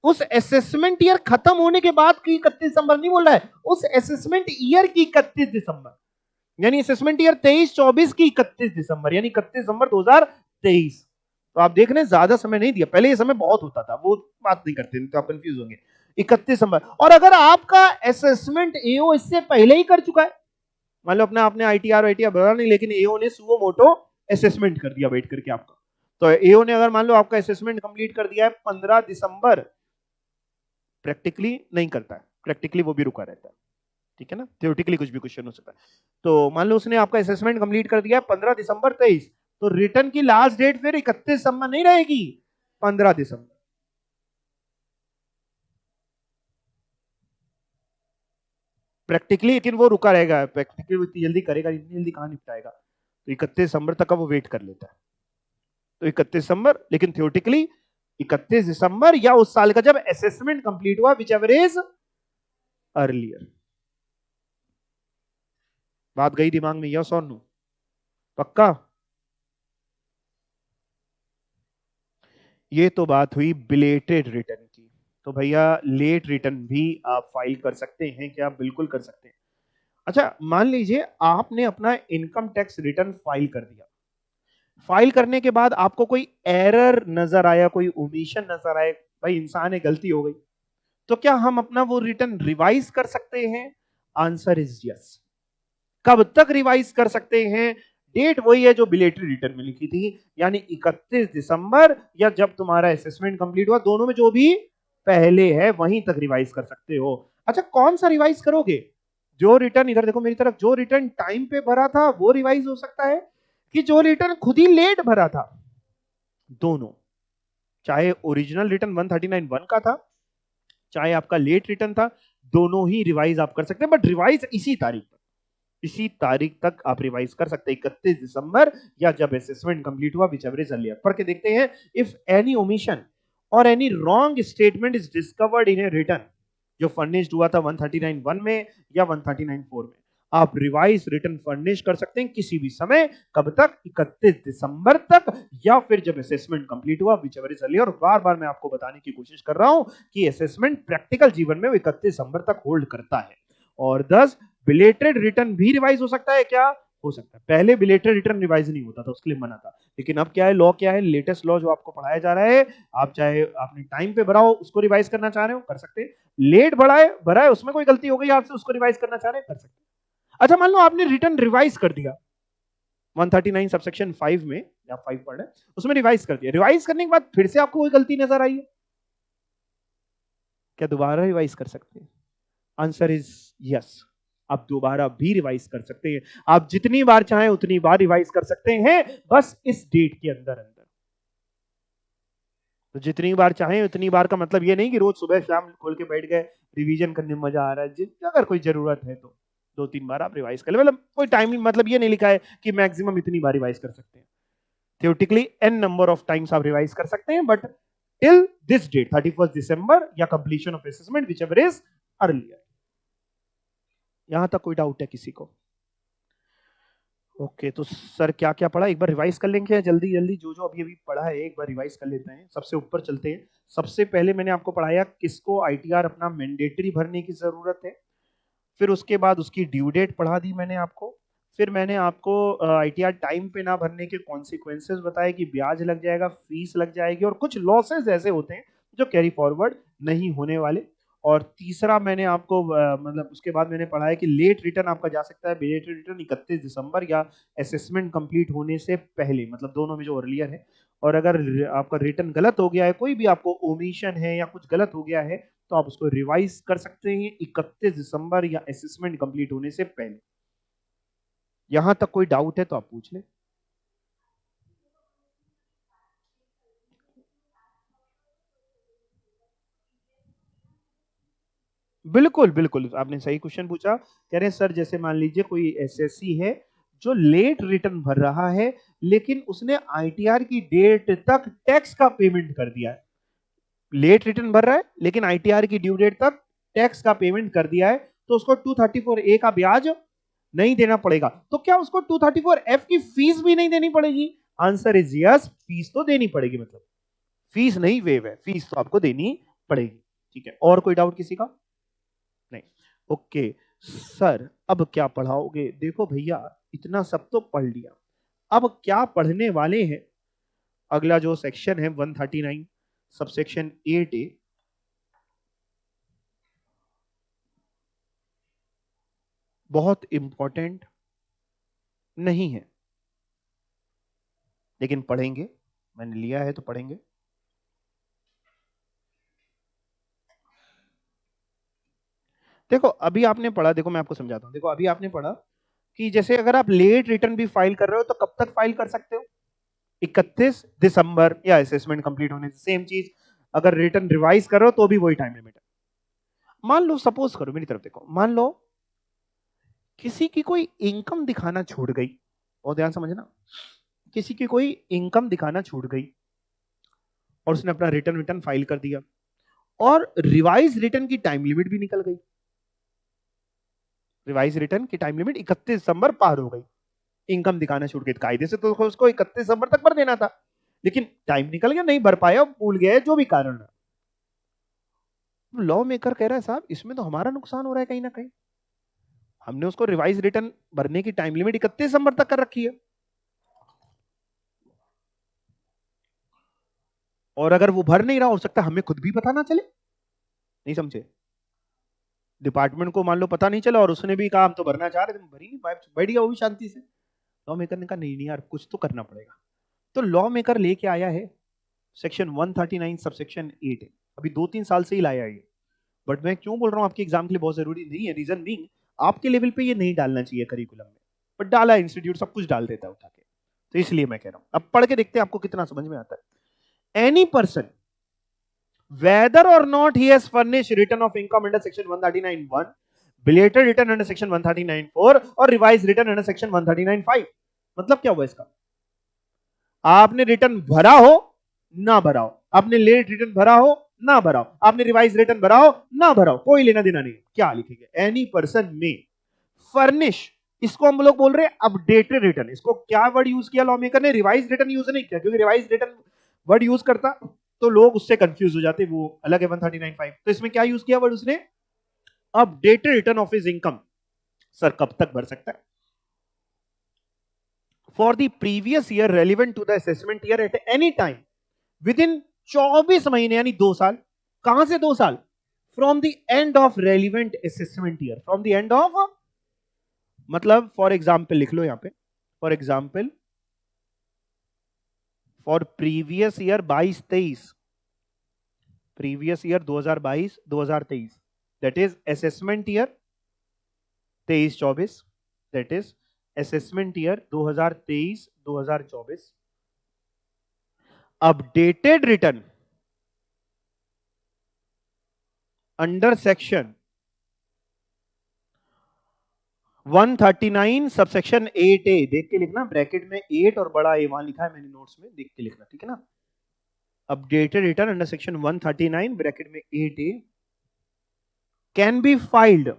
उस असेसमेंट ईयर खत्म होने के बाद की 31 दिसंबर नहीं बोल रहा है, उस असेसमेंट ईयर की 31 दिसंबर, यानी असेसमेंट ईयर 23-24 की 31 दिसंबर, यानी 31 दिसंबर 2023। तो आप देख रहे हैं, ज्यादा समय नहीं दिया। पहले ये समय बहुत होता था, वो बात नहीं करते, तो आप कंफ्यूज होंगे। 31 दिसंबर। और अगर आपका असेसमेंट एओ इससे पहले ही कर चुका है, मान लो अपने आपने आईटीआर भरा नहीं, लेकिन एओ ने सुओ मोटो असेसमेंट कर दिया वेट करके आपका, तो एओ ने अगर मान लो आपका असेसमेंट कंप्लीट कर दिया है 15 दिसंबर, प्रैक्टिकली नहीं करता है, प्रैक्टिकली वो भी रुका रहता है, ठीक है ना? थ्योरेटिकली कुछ भी क्वेश्चन हो सकता है। तो मान लो उसने आपका असेसमेंट कंप्लीट कर दिया 15 दिसंबर 23, तो रिटर्न की लास्ट डेट फिर 31 दिसंबर नहीं रहेगी, 15 दिसंबर। प्रैक्टिकली लेकिन वो रुका रहेगा, प्रैक्टिकली वो इतनी जल्दी करेगा, इतनी जल्दी कहां निपटाएगा, तो 31 दिसंबर तक का वो वेट कर लेता है। तो 31 दिसंबर, लेकिन थ्योरेटिकली 31 दिसंबर या उस साल का जब असेसमेंट कंप्लीट हुआ, विच एवर इज अर्लियर। बात गई दिमाग में? यस और नो? पक्का? ये तो बात हुई बिलेटेड रिटर्न की। तो भैया लेट रिटर्न भी आप फाइल कर सकते हैं क्या? बिल्कुल कर सकते हैं। अच्छा, मान लीजिए आपने अपना इनकम टैक्स रिटर्न फाइल कर दिया, फाइल करने के बाद आपको कोई एरर नजर आया, कोई ओमिशन नजर आए, भाई इंसान है, गलती हो गई, तो क्या हम अपना वो रिटर्न रिवाइज कर सकते हैं? Answer is yes. कब तक रिवाइज कर सकते हैं? डेट वही है जो बिलेटरी रिटर्न में लिखी थी, यानी 31 दिसंबर या जब तुम्हारा असेसमेंट कंप्लीट हुआ, दोनों में जो भी पहले है वहीं तक रिवाइज कर सकते हो। अच्छा, कौन सा रिवाइज करोगे? जो रिटर्न, इधर देखो मेरी तरफ, जो रिटर्न टाइम पे भरा था वो रिवाइज हो सकता है, कि जो रिटर्न खुद ही लेट भरा था? दोनों। चाहे ओरिजिनल रिटर्न 139(1) का था, चाहे आपका लेट रिटर्न था, दोनों ही रिवाइज आप कर सकते हैं, बट रिवाइज इसी तारीख तक आप रिवाइज कर सकते हैं, 31 दिसंबर या जब असेसमेंट कंप्लीट हुआ, विच एवर इज अर्लियर। पढ़ के देखते हैं। इफ एनी ओमिशन और any wrong statement is discovered in A return, जो फर्निश्ड हुआ था 139(1) में या 139(4) में, आप रिवाइज रिटर्न फर्निश कर सकते हैं किसी भी समय। कब तक? 31 दिसंबर तक, या फिर जब असेसमेंट कंप्लीट हुआ, विच एवर इज अर्लियर। और बार बार मैं आपको बताने की कोशिश कर रहा हूं कि असेसमेंट प्रैक्टिकल जीवन में 31 दिसंबर तक होल्ड करता है। और 10, बिलेटेड रिटर्न भी रिवाइज हो सकता है क्या? हो सकता है। पहले बिलेटेड रिटर्न रिवाइज नहीं होता था, उसके लिए मना था, लेकिन अब क्या है, लॉ क्या है, लेटेस्ट लॉ जो आपको पढ़ाया जा रहा है, आप चाहे आपने टाइम पे भरा हो उसको रिवाइज करना चाह रहे हो कर सकते हैं, लेट भरा है उसमें कोई गलती हो गई आपसे, उसको रिवाइज करना चाह रहे हैं कर सकते हैं। अच्छा, मान लो आपने रिटर्न रिवाइज कर दिया 139 सबसेक्शन 5 में, या 5 पढ़ रहे हैं, उसमें रिवाइज कर दिया, रिवाइज करने के बाद फिर से आपको कोई गलती नजर आई है, क्या दोबारा रिवाइज कर सकते हैं? आंसर इज यस, आप दोबारा भी रिवाइज कर सकते हैं। आप जितनी बार चाहें उतनी बार रिवाइज कर सकते हैं, बस इस डेट के अंदर अंदर। तो जितनी बार चाहें उतनी बार का मतलब ये नहीं कि रोज सुबह शाम खोल के बैठ गए, रिवीजन करने में मजा आ रहा है। अगर कोई जरूरत है तो 2-3 बार आप रिवाइज कर ले, मतलब कोई टाइम, मतलब ये नहीं लिखा है कि मैक्सिमम इतनी बार रिवाइज कर सकते हैं। Theoretically an number of times आप रिवाइज कर सकते हैं, but till this date 31 December या completion of assessment, whichever is earlier. यहां तक कोई डाउट है किसी को? ओके, तो सर क्या क्या पढ़ा एक बार रिवाइज कर लेंगे जल्दी जल्दी, जो जो अभी अभी पढ़ा है एक बार रिवाइज कर लेते हैं। सबसे ऊपर चलते हैं। सबसे पहले मैंने आपको पढ़ाया किसको आईटीआर अपना मैंडेटरी भरने की जरूरत है, फिर उसके बाद उसकी ड्यू डेट पढ़ा दी मैंने आपको, फिर मैंने आपको आईटीआर टाइम पे ना भरने के कॉन्सिक्वेंसेस बताए कि ब्याज लग जाएगा, फीस लग जाएगी, और कुछ लॉसेस ऐसे होते हैं जो कैरी फॉरवर्ड नहीं होने वाले। और तीसरा मैंने आपको मतलब उसके बाद मैंने पढ़ा है कि लेट रिटर्न आपका जा सकता है, लेट रिटर्न 31 दिसंबर या असेसमेंट कंप्लीट होने से पहले, मतलब दोनों में जो अर्लियर है। और अगर आपका रिटर्न गलत हो गया है, कोई भी आपको ओमिशन है या कुछ गलत हो गया है, तो आप उसको रिवाइज कर सकते हैं 31 दिसंबर या असेसमेंट कंप्लीट होने से पहले। यहां तक कोई डाउट है तो आप पूछ लें। बिल्कुल बिल्कुल, आपने सही क्वेश्चन पूछा। कह रहे हैं सर, जैसे मान लीजिए कोई एसएससी है जो लेट रिटर्न भर रहा है, लेकिन उसने आईटीआर की डेट तक टैक्स का पेमेंट कर दिया है। लेट रिटर्न भर रहा है लेकिन आईटीआर की ड्यू डेट तक टैक्स का पेमेंट कर दिया है, तो उसको 234A का ब्याज नहीं देना पड़ेगा। तो क्या उसको 234F की फीस भी नहीं देनी पड़ेगी? आंसर इज यस, फीस तो देनी पड़ेगी, मतलब फीस नहीं वेव है, फीस तो आपको देनी पड़ेगी। ठीक है, और कोई डाउट किसी का? नहीं। ओके सर, अब क्या पढ़ाओगे? देखो भैया, इतना सब तो पढ़ लिया, अब क्या पढ़ने वाले हैं? अगला जो सेक्शन है 139 सबसेक्शन 8A, बहुत इंपॉर्टेंट नहीं है, लेकिन पढ़ेंगे, मैंने लिया है तो पढ़ेंगे। देखो अभी आपने पढ़ा, देखो मैं आपको समझाता हूं। देखो अभी आपने पढ़ा कि जैसे अगर आप लेट रिटर्न भी फाइल कर रहे हो तो कब तक फाइल कर सकते हो? 31 दिसंबर या असेसमेंट कंप्लीट होने से। सेम चीज अगर रिटर्न रिवाइज कर रहे हो तो भी वही टाइम लिमिट है। मान लो, सपोज करो, मेरी तरफ देखो, मान लो किसी की कोई इनकम दिखाना छूट गई, और ध्यान समझना, किसी की कोई इनकम दिखाना छूट गई और उसने अपना रिटर्न रिटर्न फाइल कर दिया, और रिवाइज रिटर्न की टाइम लिमिट भी निकल गई। रिवाइज रिटर्न की टाइम लिमिट 31 दिसंबर पार हो गई, इनकम दिखाना छूट गई। कायदे से तो उसको 31 दिसंबर तक भर देना था, लेकिन टाइम निकल गया, नहीं भर पाया, भूल गया, जो भी कारण है। लॉ मेकर कह रहा है साहब इसमें तो हमारा नुकसान हो रहा है कहीं ना कहीं, हमने उसको रिवाइज रिटर्न भरने की टाइम लिमिट 31 दिसंबर तक कर रखी है, और अगर वो भर नहीं रहा, हो सकता हमें खुद भी पता ना चले। नहीं समझे? डिपार्टमेंट को मान लो पता नहीं चला और उसने भी कहा हम तो भरना चाह रहे थे, भरी नहीं, बैठ गया वो भी शांति से। लॉ मेकर ने कहा नहीं नहीं यार कुछ तो करना पड़ेगा। तो लॉ मेकर लेके आया है सेक्शन 139 सबसेक्शन 8 है, अभी 2-3 साल से ही लाया है ये। बट मैं क्यों बोल रहा हूँ आपके एग्जाम के लिए बहुत जरूरी नहीं है, रीजन बीइंग आपके लेवल पे ये नहीं डालना चाहिए करिकुलम में, बट डाला इंस्टीट्यूट सब कुछ डाल देता है उठा के, तो इसलिए मैं कह रहा हूँ। अब पढ़ के देखते हैं आपको कितना समझ में आता है। Any person whether or not he has furnished return of income under section 139(1), belated return under section 139(4) और revised return under section 139(5). मतलब क्या हुआ इसका, आपने रिटर्न भरा हो ना भरा हो, आपने लेट रिटर्न भरा हो ना भरा हो, आपने रिवाइज रिटर्न भरा हो ना भरा हो, कोई लेना देना नहीं। क्या लिखेंगे, एनी पर्सन में फर्निश, इसको हम लोग बोल रहे हैं अपडेटेड रिटर्न। इसको क्या वर्ड यूज किया लॉ मेकर ने, रिवाइज रिटर्न यूज नहीं किया, क्योंकि रिवाइज रिटर्न वर्ड यूज करता तो लोग उससे कंफ्यूज हो जाते, वो अलग है 139(5). तो इसमें क्या यूज किया वर्ड उसने, updated return of his income. Sir कब तक भर सकता है, for the previous year relevant to the assessment year at any time within 24 महीने, यानी 2 साल। कहां से 2 साल, from the end of relevant assessment year, from the end of, मतलब फॉर एग्जाम्पल लिख लो यहां पे, for example for previous year 22-23, previous year 2022-2023, that is assessment year 23-24, that is assessment year 2023-2024, updated return under section 139 subsection 8A, देख के लिखना, bracket में 8 और बड़ा ए वहां लिखा है मैंने नोट्स में, देख के लिखना, ठीक है ना। Updated return under section 139 bracket में 8A can be filed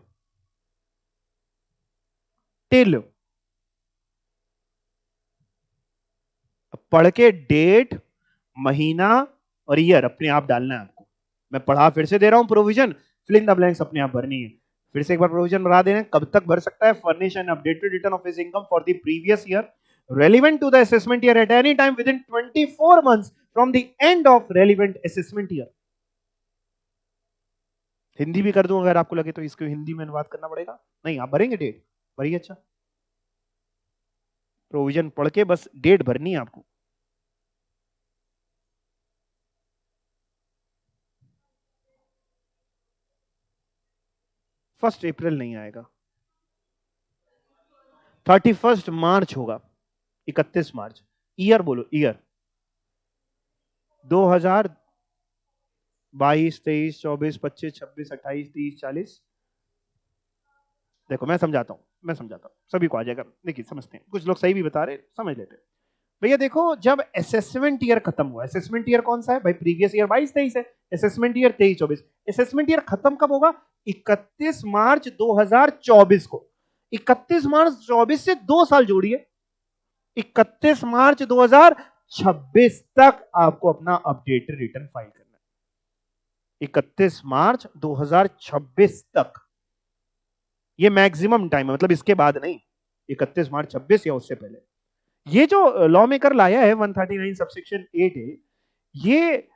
till, पढ़ के डेट, महीना और ईयर अपने आप डालना है आपको। मैं पढ़ा फिर से दे रहा हूं, provision fill in the blanks अपने आप भरनी है। फिर से एक बार प्रोविजन बता देना, कब तक भर सकता है, furnish N updated return of his income for the previous year relevant to the assessment year at any time within 24 months from the end of relevant assessment year। Hindi भी कर दूं अगर आपको लगे तो, इसको हिंदी में अनुवाद करना पड़ेगा, नहीं आप भरेंगे डेट, भरिए। अच्छा, प्रोविजन पढ़ के बस डेट भरनी है आपको। फर्स्ट अप्रैल नहीं आएगा, 31 मार्च होगा, 31 मार्च। ईयर बोलो, ईयर 2022, 23, 24, 25, 26, 28, 30, 40। देखो मैं समझाता हूं, सभी को आ जाएगा। देखिए समझते हैं, कुछ लोग सही भी बता रहे, समझ लेते हैं। भैया देखो, जब असेसमेंट ईयर खत्म हुआ, असेसमेंट ईयर कौन सा है भाई, प्रीवियस ईयर 22-23 है, असेसमेंट ईयर 23-24। असेसमेंट ईयर खत्म कब होगा, 31 मार्च 2024 को। 31 मार्च 24 से 2 साल जोड़िए, 31 मार्च 2026 तक आपको अपना अपडेटेड रिटर्न फाइल करना है। 31 मार्च 2026 तक, ये मैक्सिमम टाइम है, मतलब इसके बाद नहीं, 31 मार्च 26 या उससे पहले। ये जो लॉ मेकर लाया है 139 सबसेक्शन 8 है, ये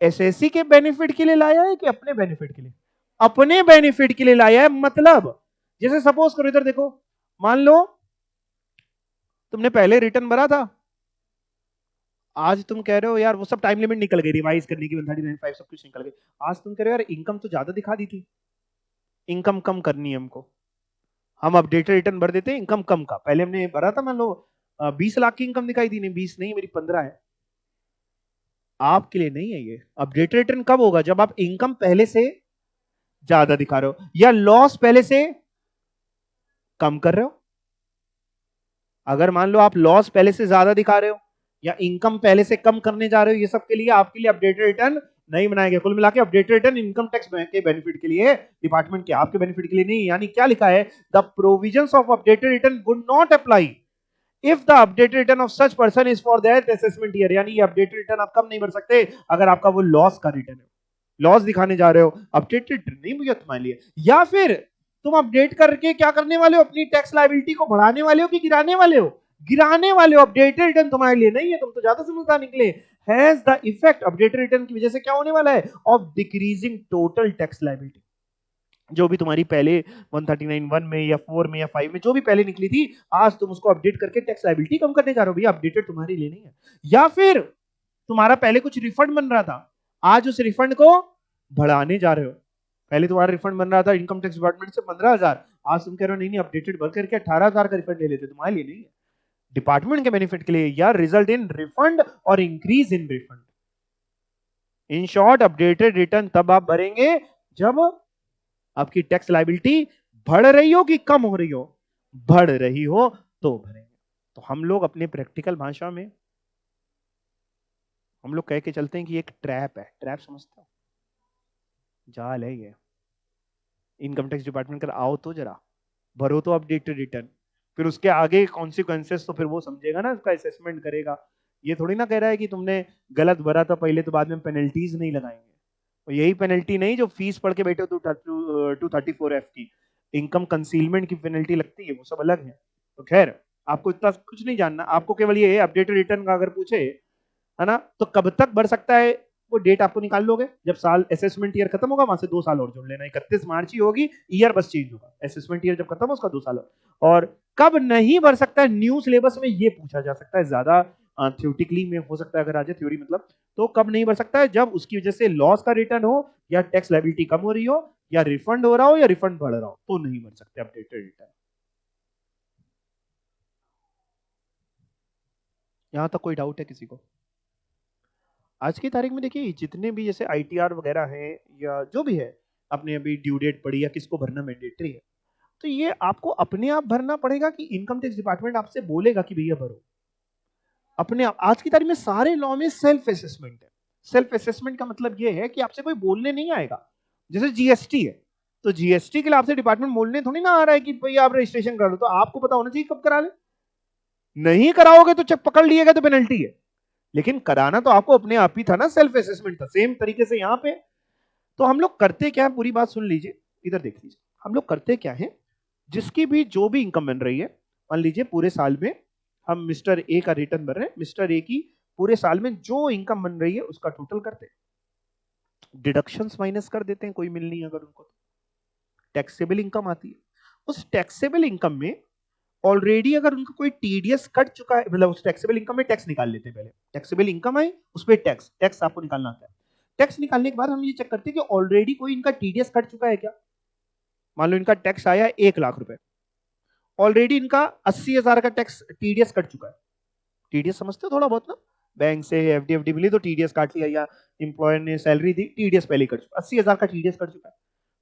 एसएससी के बेनिफिट के लिए लाया है कि अपने बेनिफिट के लिए, अपने बेनिफिट के लिए लाया है। मतलब जैसे सपोज करो, इधर देखो, मान लो तुमने पहले रिटर्न भरा था, आज तुम कह रहे हो यार वो सब टाइम लिमिट निकल गई रिवाइज करने की, 139(5) सब कुछ निकल गई, आज तुम कह रहे हो यार इनकम तो ज्यादा दिखा दी थी, इनकम कम करनी है हमको, हम अपडेटेड रिटर्न भर देते हैं इनकम कम का। पहले हमने भरा था मान लो 20 लाख की इनकम दिखाई दी, नहीं 20 नहीं मेरी 15 है। आपके लिए नहीं है ये। अपडेटेड रिटर्न कब होगा, जब आप इनकम पहले से ज्यादा दिखा रहे हो या लॉस पहले से कम कर रहे हो। अगर मान लो आप लॉस पहले से ज्यादा दिखा रहे हो या इनकम पहले से कम करने जा रहे हो, ये सब के लिए आपके लिए अपडेटेड रिटर्न नहीं बनाया गया। कुल मिला के अपडेटेड रिटर्न इनकम टैक्स के बेनिफिट के लिए, डिपार्टमेंट के, आपके बेनिफिट के लिए नहीं। यानी क्या लिखा है, the provisions of updated return would not apply if the updated return of such person is for that assessment year. यानी ये अपडेटेड रिटर्न आप कम नहीं भर सकते अगर आपका वो लॉस का रिटर्न है, लॉस दिखाने जा रहे हो, अपडेटेड रिटर्न नहीं भैया तुम्हारे लिए। या फिर तुम अपडेट करके क्या करने वाले हो, अपनी टैक्स लायबिलिटी को बढ़ाने वाले हो कि गिराने वाले हो, गिराने वाले हो। अपडेटेड रिटर्न तुम्हारे लिए नहीं है, तुम तो ज्यादा समझदार निकले। Has the effect, updated return की वजह से क्या होने वाला है, of decreasing total tax liability. जो भी तुम्हारी पहले 139(1) में या 4 में या 5 में जो भी पहले निकली थी, आज तुम उसको अपडेट करके टैक्स लायबिलिटी कम करने जा रहे हो। भैया अपडेटेड तुम्हारी लेनी है। या फिर तुम्हारा पहले कुछ रिफंड बन रहा था, आज उस रिफंड को बढ़ाने जा रहे हो। पहले तुम्हारा रिफंड बन रहा था इनकम टैक्स डिपार्टमेंट से 15,000, आज तुम कह रहे हो नहीं नहीं अपडेटेड बढ़ करके 18,000 का रिफंड ले लेते। तुम्हारे लिए नहीं है, डिपार्टमेंट के बेनिफिट के लिए, या रिजल्ट इन रिफंड और increase in refund. In short, updated return तब आप भरेंगे जब आपकी टैक्स लायबिलिटी बढ़ रही हो कि कम हो रही हो। बढ़ रही हो तो भरेंगे। तो हम लोग अपने प्रैक्टिकल भाषा में हम लोग कह के चलते हैं कि एक ट्रैप है। ट्रैप समझते हो? जाल है ये। इनकम टैक्स डिपार्टमेंट कर आओ तो जरा, भरो तो अपडेटेड रिटर्न, फिर उसके आगे कॉन्सिक्वेंसेस तो फिर वो समझेगा ना, उसका असेसमेंट करेगा। ये थोड़ी ना कह रहा है कि तुमने गलत भरा था पहले तो बाद में पेनल्टीज नहीं लगाएंगे। और यही पेनल्टी नहीं जो फीस पढ़ के बैठे हो 234F की, इनकम कंसीलमेंट की पेनल्टी लगती है, वो सब अलग है। तो खैर आपको इतना कुछ नहीं जानना, आपको केवल ये अपडेटेड रिटर्न का अगर पूछे है ना, तो कब तक बढ़ सकता है वो डेट आपको निकाल लोगे। जब साल असेसमेंट ईयर खत्म होगा वहां से 2 साल और जोड़ लेना, 31 मार्च ही होगी, ईयर बस चेंज होगा। असेसमेंट ईयर जब खत्म हो उसका 2 साल और कब नहीं बढ़ सकता है, न्यू सिलेबस में ये पूछा जा सकता है, ज्यादा थ्योरेटिकली में हो सकता है अगर आ जाए थ्योरी मतलब। तो कब नहीं बढ़ सकता है, जब उसकी वजह से लॉस का रिटर्न हो, या टैक्स लायबिलिटी कम हो रही हो, या रिफंड हो रहा हो, या रिफंड बढ़ रहा हो, तो नहीं बढ़ सकते अपडेटेड रिटर्न। यहां तक कोई डाउट है किसी को? आज की तारीख में देखिए जितने भी जैसे आईटीआर वगैरह हैं या जो भी है, आपने अभी ड्यू डेट पढ़ी या किसको भरना मैंडेटरी है, तो ये आपको अपने आप भरना पड़ेगा कि इनकम टैक्स डिपार्टमेंट आपसे बोलेगा कि भैया भरो? अपने आप। आज की तारीख में सारे लॉ में सेल्फ असेसमेंट है। सेल्फ असेसमेंट का मतलब ये है कि आपसे कोई बोलने नहीं आएगा। जैसे जीएसटी है, तो जीएसटी के लिए आपसे डिपार्टमेंट बोलने थोड़ी ना आ रहा है कि भैया आप रजिस्ट्रेशन कर लो, तो आपको पता होना चाहिए कब करा ले। नहीं कराओगे तो चेक पकड़ लिएगा तो पेनल्टी है। लेकिन कराना तो आपको अपने आप ही था ना, सेल्फ असेसमेंट था। सेम तरीके से यहाँ पे तो हम लोग करते क्या है, पूरी बात सुन लीजिए, इधर देख लीजिए। हम लोग करते क्या है, जिसकी भी जो भी इनकम बन रही है, मान लीजिए पूरे साल में हम मिस्टर ए का रिटर्न भर रहे हैं, मिस्टर ए की पूरे साल में जो इनकम बन रही है उसका टोटल करते हैं, डिडक्शंस माइनस कर देते हैं, कोई मिलनी है अगर उनको, तो टैक्सेबल इनकम आती है। उस टैक्सेबल इनकम में ऑलरेडी अगर उनका कोई टीडीएस कट चुका है, मतलब उस टैक्सेबल इनकम में टैक्स निकाल लेते हैं पहले। टैक्सेबल इनकम आई, उस पर टैक्स टैक्स आपको निकालना आता है। टैक्स निकालने के बाद हम ये चेक करते हैं कि ऑलरेडी कोई इनका टीडीएस कट चुका है क्या। मान लो इनका टैक्स आया 1 लाख रुपए, ऑलरेडी इनका 80,000 का टैक्स टीडीएस कट चुका है। टीडीएस समझते हो थोड़ा बहुत ना, बैंक से एफडी मिली तो टीडीएस काट लिया, या इंप्लॉयर ने सैलरी दी, टीडीएस पहले कट चुका, 80,000 का टीडीएस कट चुका है।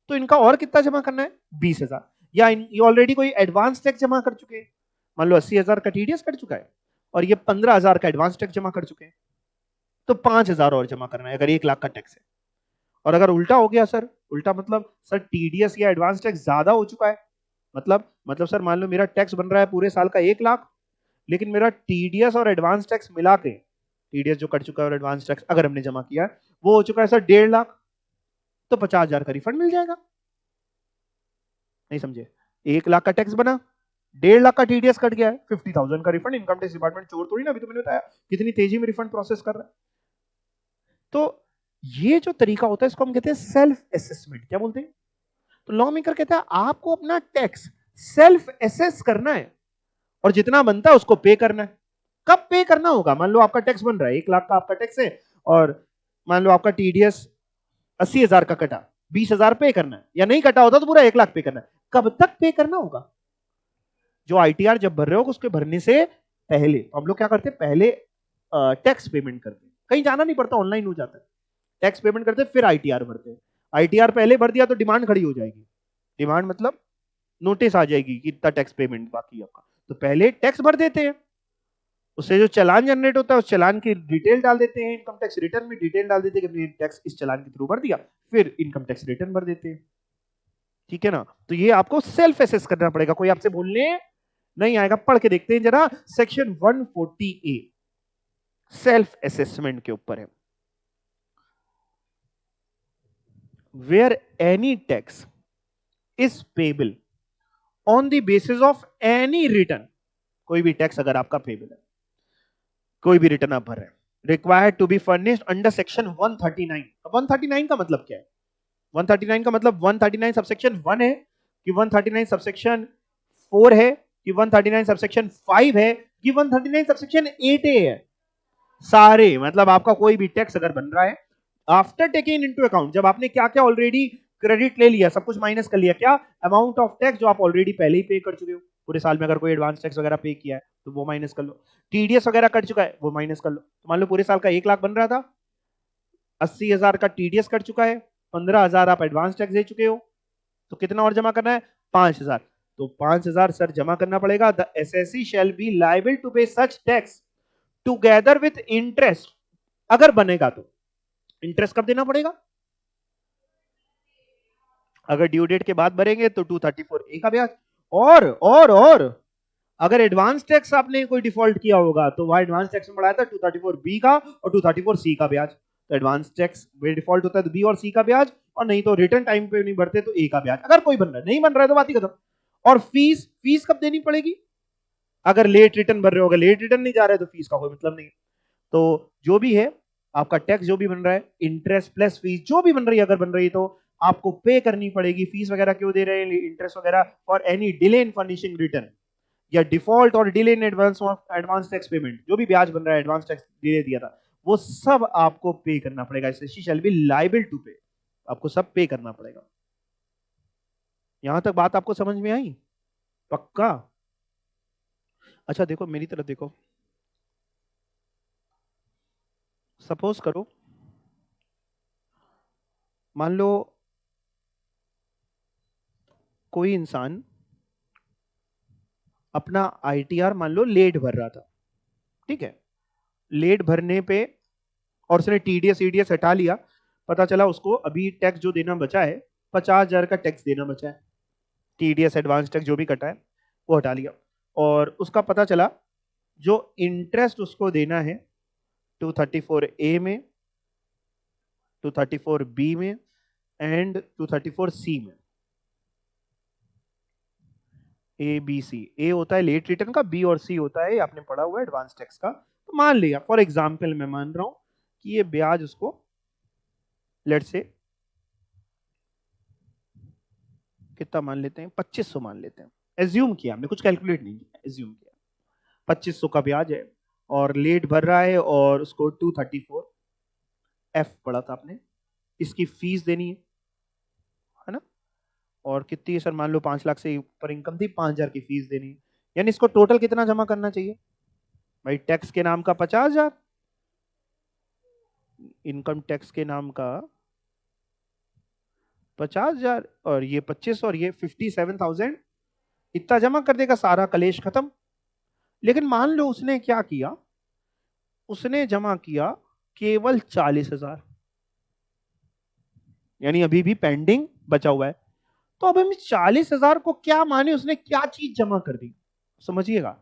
तो इनका और कितना जमा करना है, 20,000। या ये ऑलरेडी कोई एडवांस टैक्स जमा कर चुके हैं, मान लो 80,000 का टीडीएस कट चुका है और ये 15,000 का एडवांस टैक्स जमा कर चुके हैं, तो 5,000 और जमा करना है अगर 1 लाख का टैक्स है। और अगर उल्टा हो गया सर, उल्टा मतलब सर टीडीएस या एडवांस टैक्स ज्यादा हो चुका है, मतलब सर मान लो मेरा टैक्स बन रहा है पूरे साल का 1 लाख, लेकिन मेरा टीडीएस और एडवांस टैक्स मिला के, टीडीएस जो कट चुका है और एडवांस टैक्स अगर हमने जमा किया है वो हो चुका है सर 1.5 लाख, तो 50,000 का रिफंड मिल जाएगा। नहीं समझे? 1 लाख का टैक्स बना, 1.5 लाख का टीडीएस कट गया है, 50,000 का रिफंड। इनकम टैक्स डिपार्टमेंट चोर थोड़ी ना, अभी तो मैंने बताया कितनी तेजी में रिफंड प्रोसेस कर रहा है। तो ये जो तरीका होता है इसको हम कहते हैं सेल्फ असेसमेंट। क्या बोलते हैं? तो लॉ मेकर कहता है आपको अपना टैक्स सेल्फ असेस करना है और जितना बनता है उसको पे करना है। कब पे करना होगा? मान लो आपका टैक्स बन रहा है 1 लाख का आपका टैक्स है, और मान लो आपका टीडीएस 80,000 का कटा, 20,000 पे करना है, या नहीं कटा होता तो पूरा 1 लाख पे करना है। कब तक पे करना होगा? जो आईटीआर जब भर रहे हो उसके भरने से पहले। तो हम लोग क्या करते हैं, पहले टैक्स पेमेंट करते हैं, कहीं जाना नहीं पड़ता, ऑनलाइन हो जाता है। टैक्स पेमेंट करते हैं फिर आईटीआर भरते हैं। आईटीआर पहले भर दिया तो डिमांड खड़ी हो जाएगी। डिमांड मतलब नोटिस आ जाएगी कि इतना टैक्स पेमेंट बाकी है आपका, तो पहले टैक्स भर देते हैं। उससे जो चालान जनरेट होता है उस चालान की डिटेल डाल देते हैं, इनकम टैक्स रिटर्न में डिटेल डाल देते हैं कि टैक्स इस चालान के थ्रू भर दिया, फिर इनकम टैक्स रिटर्न भर देते हैं। ठीक है ना? तो ये आपको सेल्फ असेस करना पड़ेगा, कोई आपसे बोलने नहीं आएगा। पढ़ के देखते हैं जरा, सेक्शन 140A सेल्फ असेसमेंट के ऊपर है। Where any tax is payable on the basis of any return, कोई भी टैक्स अगर आपका पेबल है, कोई भी रिटर्न आप भर रहे हैं, required to be furnished under section 139। 139 का मतलब क्या है? 139 का मतलब 139 सबसेक्शन 1 है कि 139 सबसेक्शन 4 है कि 139 सबसेक्शन 5 है कि 139 सबसेक्शन 8A है? सारे, मतलब आपका कोई भी टैक्स अगर बन रहा है आफ्टर टेकिंग इनटू अकाउंट, जब आपने क्या क्या ऑलरेडी क्रेडिट ले लिया, सब कुछ माइनस कर लिया, क्या अमाउंट ऑफ टैक्स जो आप ऑलरेडी पहले ही पे कर चुके हो पूरे साल में, अगर कोई एडवांस टैक्स वगैरह पे किया है तो वो माइनस कर लो, टीडीएस वगैरह कट चुका है वो माइनस कर लो। तो मान लो पूरे साल का 1 लाख बन रहा था, 80,000 का टीडीएस कट चुका है, 15,000 आप एडवांस टैक्स दे चुके हो, तो कितना और जमा करना है? 5,000। तो 5,000 सर जमा करना पड़ेगा। The assessee shall be liable to pay such tax together with interest. अगर बनेगा तो इंटरेस्ट कब देना पड़ेगा? अगर ड्यू डेट के बाद भरेंगे तो 234A का ब्याज। और अगर एडवांस टैक्स आपने कोई डिफॉल्ट किया होगा तो वह एडवांस टैक्स में बढ़ाया था 234B का और 234C का ब्याज। तो एडवांस टैक्स में डिफॉल्ट होता है तो B और C का ब्याज, और नहीं तो रिटर्न टाइम पे नहीं भरते तो A का ब्याज। अगर कोई बन रहा है, नहीं बन रहा है तो बात ही खत्म। और फीस कब देनी पड़ेगी? अगर लेट रिटर्न भर रहे हो, अगर लेट रिटर्न नहीं जा रहा है तो फीस का कोई मतलब नहीं। तो जो भी है आपका टैक्स जो भी बन रहा है, इंटरेस्ट प्लस फीस जो भी बन रही है, अगर बन रही है तो आपको पे करनी पड़ेगी। फीस वगैरह क्यों दे रहे हैं, इंटरेस्ट वगैरह for any delay in furnishing return या डिफॉल्ट और delay in advance tax payment, जो भी ब्याज बन रहा है, एडवांस टैक्स डिले दिया था, वो सब आपको पे करना पड़ेगा। She shall be liable to pay, आपको सब पे करना पड़ेगा। यहां तक बात आपको समझ में आई? पक्का? अच्छा देखो मेरी तरफ देखो, सपोज करो, मान लो कोई इंसान अपना आईटीआर मान लो लेट भर रहा था, ठीक है, लेट भरने पे और उसने टीडीएस ईडीएस हटा लिया, पता चला उसको अभी टैक्स जो देना बचा है 50,000 का टैक्स देना बचा है, टीडीएस एडवांस टैक्स जो भी कटा है वो हटा लिया, और उसका पता चला जो इंटरेस्ट उसको देना है 234A में, 234B में एंड 234C में। ए बी सी, ए होता है लेट रिटर्न का, बी और सी होता है आपने पढ़ा हुआ है एडवांस टैक्स का। तो मान लिया फॉर एग्जांपल मैं मान रहा हूं कि ये ब्याज उसको लेट से कितना मान लेते हैं, 2500 मान लेते हैं, एज्यूम किया हमने, कुछ कैलकुलेट नहीं किया, एज्यूम किया 2500 का ब्याज है और लेट भर रहा है और उसको 234 एफ पढ़ा था आपने, इसकी फीस देनी है ना, और कितनी है सर, मान लो 5 लाख से ऊपर इनकम थी, 5,000 की फीस देनी है, यानी इसको टोटल कितना जमा करना चाहिए भाई? टैक्स के नाम का 50,000, इनकम टैक्स के नाम का 50,000 और ये 25 और ये 57,000, इतना जमा कर देगा, सारा कलेश खत्म। लेकिन मान लो उसने क्या किया, उसने जमा किया केवल 40,000, यानी अभी भी पेंडिंग बचा हुआ है। तो अब हम 40,000 को क्या माने, उसने क्या चीज जमा कर दी, समझिएगा।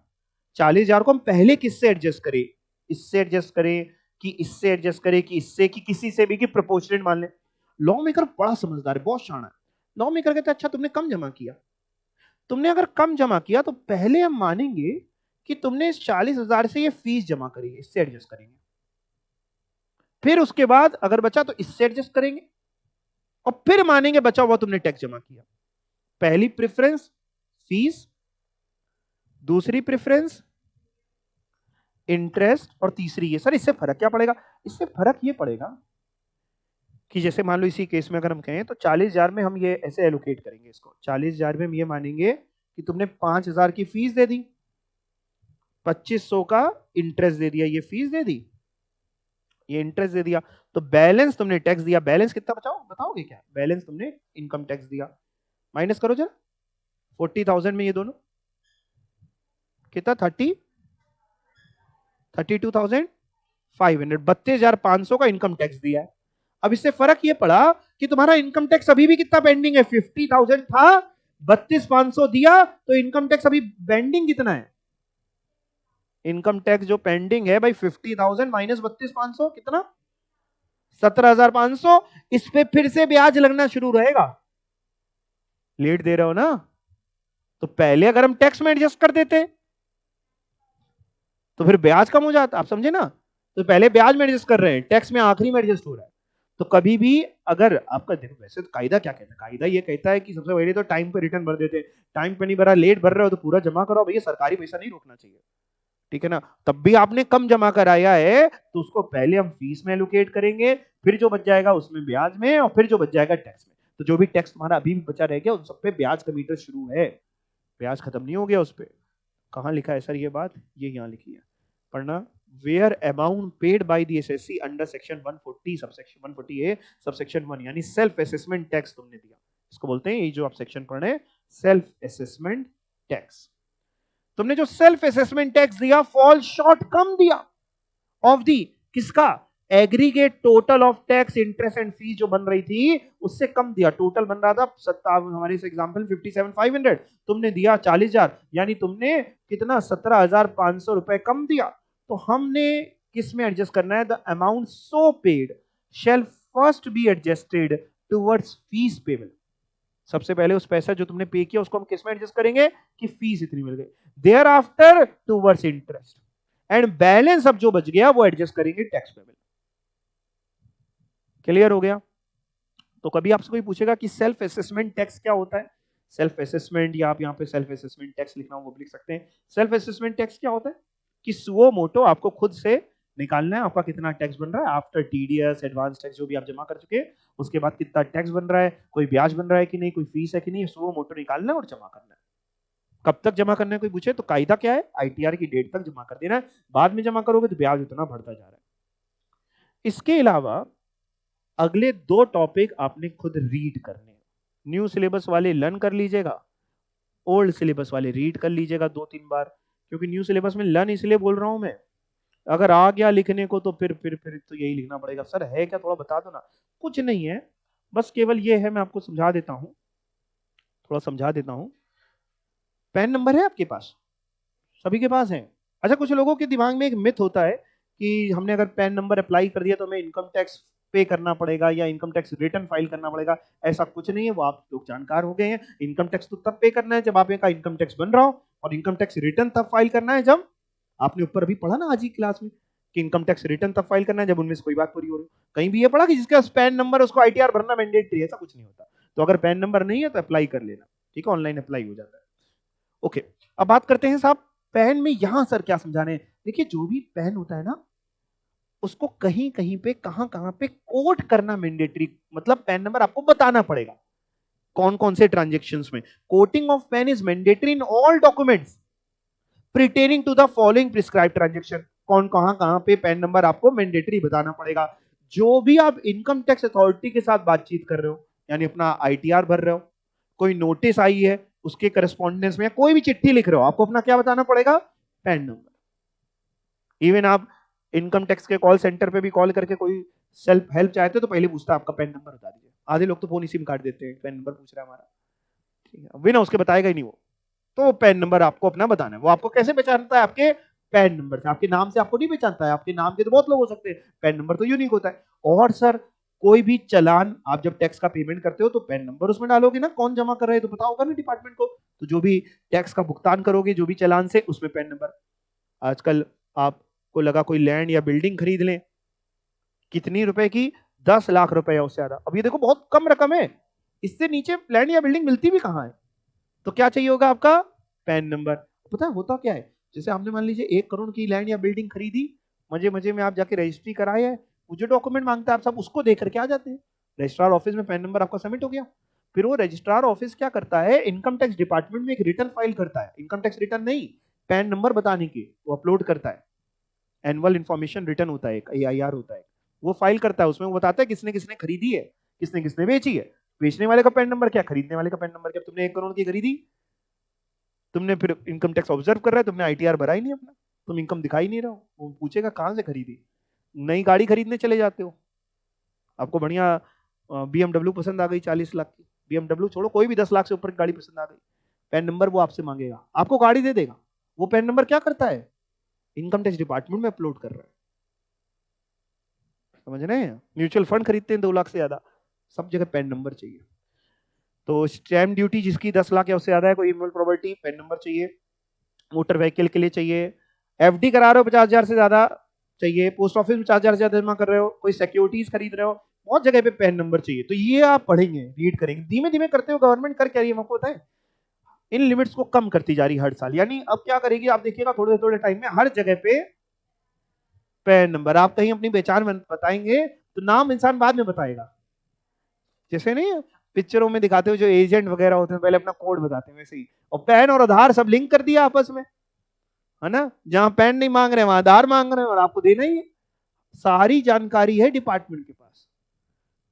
40,000 को हम पहले किससे एडजस्ट करें, इससे एडजस्ट करें कि इससे एडजस्ट करें कि इससे कि किसी से भी, कि प्रोपोर्शनेट मान लें। लॉ मेकर बड़ा समझदार है, बहुत शाना है। लॉ मेकर कहता है अच्छा तुमने कम जमा किया, तुमने अगर कम जमा किया तो पहले हम मानेंगे कि तुमने इस 40,000 से ये फीस जमा करी है, इससे एडजस्ट करेंगे, फिर उसके बाद अगर बचा तो इससे एडजस्ट करेंगे, और फिर मानेंगे बचा हुआ तुमने टैक्स जमा किया। पहली प्रेफरेंस फीस, दूसरी प्रेफरेंस इंटरेस्ट, और तीसरी ये। सर इससे फर्क क्या पड़ेगा? इससे फर्क ये पड़ेगा कि जैसे मान लो इसी केस में अगर हम कहें तो 40,000 में हम ये ऐसे एलोकेट करेंगे इसको, 40,000 में हम ये मानेंगे कि तुमने 5,000 की फीस दे दी, 2500 का इंटरेस्ट दे दिया, ये फीस दे दी, ये इंटरेस्ट दे दिया, तो बैलेंस तुमने टैक्स दिया। बैलेंस कितना बचाओ बताओगे क्या? बैलेंस तुमने इनकम टैक्स दिया, माइनस करो जरा 40,000 में ये दोनों कितना, 32,500, 32,500 का इनकम टैक्स दिया है। अब इससे फर्क ये पड़ा कि तुम्हारा इनकम टैक्स अभी भी कितना पेंडिंग है, 50,000 था, 32,500 दिया, तो इनकम टैक्स अभी पेंडिंग कितना है? इनकम टैक्स जो पेंडिंग है भाई 50,000 माइनस 32,500 कितना, 17,500। इस पे फिर से ब्याज लगना शुरू रहेगा, लेट दे रहे हो ना, तो पहले अगर हम टैक्स में एडजस्ट कर देते तो फिर ब्याज कम हो जाता, आप समझे ना। तो पहले ब्याज में एडजस्ट कर रहे हैं, टैक्स में आखिरी में एडजस्ट हो रहा है, तो कभी भी अगर आपका, देखो वैसे तो कायदा क्या कहता है, कायदा ये कहता है कि सबसे पहले तो टाइम पे रिटर्न भर देते हैं, टाइम पे नहीं भरा, लेट भर रहे हो तो पूरा जमा करो भैया, सरकारी पैसा नहीं रोकना चाहिए, ठीक है ना। तब भी आपने कम जमा कराया है तो उसको पहले हम फीस में एलोकेट करेंगे, फिर जो बच जाएगा उसमें ब्याज में, और फिर जो बच जाएगा टैक्स में। तो जो भी टैक्स तुम्हारा अभी भी बचा रह गया उन सब पे ब्याज का मीटर शुरू है, ब्याज खत्म नहीं हो गया उस पर। कहाँ लिखा है सर ये बात, ये यहाँ लिखी है, पढ़ना। Where amount paid by the assessee under section 140 subsection 140 A subsection 1, यानी सेल्फ असेसमेंट टैक्स तुमने दिया, इसको बोलते हैं, ये जो आप सेक्शन पढ़ रहे हैं सेल्फ असेसमेंट टैक्स। तुमने जो सेल्फ असेसमेंट टैक्स दिया फॉल शॉर्ट, कम दिया ऑफ दी, किसका, aggregate total of tax interest and fees जो बन रही थी उससे कम दिया। टोटल बन रहा था 57, हमारे इस एग्जांपल 57,500, तुमने दिया 40,000, यानी तुमने कितना 17,500 रुपए कम दिया। तो हमने किस में एडजस्ट करना है, the amount so paid shall first be adjusted towards fees payable. सबसे पहले उस पैसा जो तुमने पे किया उसको हम किस में एडजस्ट करेंगे कि फीस इतनी मिल गई, thereafter towards interest, and balance अब जो बच गया वो एडजस्ट करेंगे टैक्स पेबल। क्लियर हो गया। तो कभी आपसे कोई पूछेगा कि सेल्फ असेसमेंट टैक्स क्या होता है, सेल्फ असेसमेंट, या आप यहाँ पे सेल्फ असेसमेंट टैक्स लिखना हो वो भी लिख सकते हैं। सेल्फ असेसमेंट टैक्स क्या होता है कि सुओ मोटो आपको खुद से निकालना है आपका कितना टैक्स बन रहा है आफ्टर टीडीएस एडवांस टैक्स जो भी आप जमा कर चुके हैं, उसके बाद कितना टैक्स बन रहा है, कोई ब्याज बन रहा है कि नहीं, कोई फीस है कि नहीं, सुओ मोटो निकालना है और जमा करना है। कब तक जमा करना है कोई पूछे तो कायदा क्या है, आईटीआर की डेट तक जमा कर देना है, बाद में जमा करोगे तो ब्याज उतना बढ़ता जा रहा है। इसके अलावा अगले 2 टॉपिक आपने खुद रीड करने, न्यू सिलेबस वाले लर्न कर लीजिएगा, ओल्ड सिलेबस वाले रीड कर लीजिएगा 2-3 बार, क्योंकि न्यू सिलेबस में लर्न इसलिए बोल रहा हूं मैं, अगर आ गया लिखने को तो फिर तो यही लिखना पड़ेगा, सर है क्या थोड़ा बता दो ना। कुछ नहीं है, बस केवल ये है, मैं आपको समझा देता हूं, थोड़ा समझा देता हूं। पैन नंबर है आपके पास, सभी के पास है। अच्छा, कुछ लोगों के दिमाग में एक मिथ होता है कि हमने अगर पैन नंबर अप्लाई कर दिया तो हमें इनकम टैक्स पे करना पड़ेगा या इनकम टैक्स रिटर्न फाइल करना पड़ेगा। ऐसा कुछ नहीं है, वो आप लोग जानकार हो गए हैं। इनकम टैक्स तो तब पे करना है जब आपका इनकम टैक्स बन रहा हो, और इनकम टैक्स रिटर्न तब फाइल करना है जब, आपने ऊपर अभी पढ़ा ना आज ही क्लास में कि इनकम टैक्स रिटर्न तब फाइल करना है जब उनमें से कोई बात पूरी हो रही। कहीं भी ये पढ़ा कि जिसका पैन नंबर उसको आईटीआर भरना मैंडेटरी, ऐसा कुछ नहीं होता। तो अगर पैन नंबर नहीं है तो अप्लाई कर लेना, ठीक है, ऑनलाइन अप्लाई हो जाता है। ओके, अब बात करते हैं साहब पैन में, यहां सर क्या समझाने। देखिए जो भी पैन होता है ना उसको कहीं कहीं पे कहां कहां पे कोट करना मैंडेटरी, मतलब पैन नंबर आपको बताना पड़ेगा कौन कौन से ट्रांजेक्शन्स में। Coating of pan is mandatory in all documents pertaining to the following prescribed transaction। कौन कहां पे पैन नंबर आपको मैंडेटरी बताना पड़ेगा। जो भी आप इनकम टैक्स अथॉरिटी के साथ बातचीत कर रहे हो, यानी अपना आईटीआर भर रहे हो, कोई नोटिस आई है उसके करस्पॉन्डेंस में, कोई भी चिट्ठी लिख रहे हो, आपको अपना क्या बताना पड़ेगा, पैन नंबर। इवन आप इनकम टैक्स के कॉल सेंटर पे भी कॉल करके कोई सेल्फ हेल्प चाहते हो तो पहले पूछता है आपका पैन नंबर बता दीजिए। आधे लोग तो फोन इसी में काट देते हैं, पैन नंबर पूछ रहा है हमारा, ठीक है, बिना उसके बताएगा ही नहीं वो। तो पैन नंबर आपको अपना बताना है। वो आपको कैसे पहचानता है, आपके पैन नंबर से, आपके नाम से आपको नहीं पहचानता है, आपके नाम के तो बहुत लोग हो सकते हैं, पैन नंबर तो यूनिक होता है। और सर कोई भी चालान आप जब टैक्स का पेमेंट करते हो तो पैन नंबर उसमें डालोगे ना, कौन जमा कर रहे हैं तो पता होगा ना डिपार्टमेंट को। तो जो भी टैक्स का भुगतान करोगे जो भी चालान से, उसमें पैन नंबर। आजकल आपको लगा कोई लैंड या बिल्डिंग खरीद लें, कितनी रुपए की, 10 लाख रुपए या उससे ज्यादा। अब ये देखो बहुत कम रकम है, इससे नीचे लैंड या बिल्डिंग मिलती भी कहां है। तो क्या चाहिए होगा आपका, पैन नंबर। पता है होता क्या है, जैसे आपने मान लीजिए 1 करोड़ की लैंड या बिल्डिंग खरीदी, मजे मजे में आप जाके रजिस्ट्री कराए है, वो जो डॉक्यूमेंट मांगता है आप सब उसको देख करके आ जाते हैं, रजिस्ट्रार ऑफिस में पैन नंबर आपका सबमिट हो गया। फिर वो रजिस्ट्रार ऑफिस क्या करता है, इनकम टैक्स डिपार्टमेंट में एक रिटर्न फाइल करता है, इनकम टैक्स रिटर्न नहीं, पैन नंबर बताने की वो अपलोड करता है। एनुअल इन्फॉर्मेशन रिटर्न होता है, AIR होता है, वो फाइल करता है, उसमें वो बताता है किसने किसने खरीदी है, किसने किसने बेची है। बेचने वाले का पैन नंबर क्या, खरीदने वाले का पैन नंबर क्या। तुमने 1 करोड़ की खरीदी, तुमने फिर इनकम टैक्स ऑब्जर्व कर रहा है, तुमने आईटीआर भरा ही नहीं अपना, तुम इनकम दिखा ही नहीं रहे हो, वो पूछेगा कहां से खरीदी। नई गाड़ी खरीदने चले जाते हो, आपको बढ़िया BMW पसंद आ गई 40 लाख की, BMW छोड़ो कोई भी 10 लाख से ऊपर की गाड़ी पसंद आ गई, पैन नंबर वो आपसे मांगेगा, आपको गाड़ी दे देगा, वो पैन नंबर क्या करता है, इनकम टैक्स डिपार्टमेंट में अपलोड कर रहा है। समझ रहे हैं, म्यूचुअल फंड खरीदते हैं 2 लाख से ज्यादा, सब जगह पैन नंबर चाहिए। तो स्टैम्प ड्यूटी जिसकी 10 लाख या उससे ज्यादा है, कोई इमूवेबल प्रॉपर्टी, पैन नंबर चाहिए। मोटर व्हीकल के लिए चाहिए। एफडी करा रहे हो 50,000 से ज्यादा चाहिए। पोस्ट ऑफिस में 50,000 से ज्यादा जमा कर रहे हो, कोई सिक्योरिटीज खरीद रहे हो, बहुत जगह पे पैन नंबर चाहिए, तो ये आप पढ़ेंगे, रीड करेंगे, धीमे धीमे करते हो। गवर्नमेंट कर क्या रही है आपको पता है, इन लिमिट्स को कम करती जा रही है हर साल। यानी अब क्या करेगी आप देखिएगा, थोड़े थोड़े टाइम में हर जगह पे पैन नंबर। आप कहीं अपनी पहचान बताएंगे तो नाम इंसान बाद में बताएगा, जैसे नहीं पिक्चरों में दिखाते हो जो एजेंट वगैरह होते हैं पहले अपना कोड बताते हैं, वैसे ही। और पैन और आधार सब लिंक कर दिया आपस में, है ना। जहां पैन नहीं मांग रहे वहां आधार मांग रहे हैं, और आपको देना ही है। सारी जानकारी है डिपार्टमेंट के पास,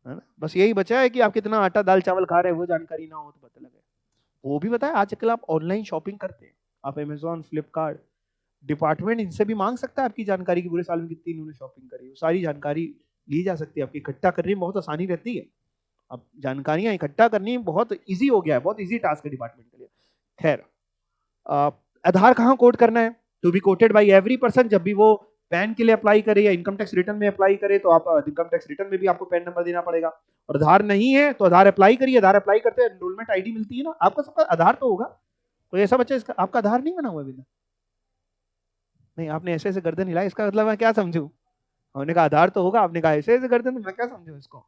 है ना। बस यही बचा है कि आप कितना आटा दाल चावल खा रहे हैं, वो जानकारी ना हो तो पता लगे। वो भी बताया, आजकल आप ऑनलाइन शॉपिंग करते हैं, आप अमेजोन, फ्लिपकार्ट, डिपार्टमेंट इनसे भी मांग सकता है आपकी जानकारी की पूरे साल में कितनी इन्होंने शॉपिंग करी, वो सारी जानकारी ली जा सकती है आपकी। इकट्ठा करने में बहुत आसानी रहती है। अब जानकारियां इकट्ठा करनी बहुत इजी हो गया है, बहुत इजी टास्क है डिपार्टमेंट के लिए। खैर, आधार कहाँ कोड करना है, to be quoted by every person. जब भी वो पैन के लिए अप्लाई करे या इनकम टैक्स रिटर्न में अप्लाई करे तो आप इनकम टैक्स रिटर्न में भी आपको पैन नंबर देना पड़ेगा। और आधार नहीं है तो आधार अप्लाई करिए, आधार अप्लाई करते हैं एनरोलमेंट आईडी मिलती है ना आपका, सबका आधार तो होगा। कोई ऐसा बच्चा इसका आपका आधार नहीं बना हुआ अभी तक? नहीं, आपने ऐसे ऐसे गर्दन हिलाई, इसका मतलब मैं क्या समझू? हमने कहा आधार तो होगा, आपने कहा ऐसे ऐसे गर्दन, तो मैं क्या समझू इसको?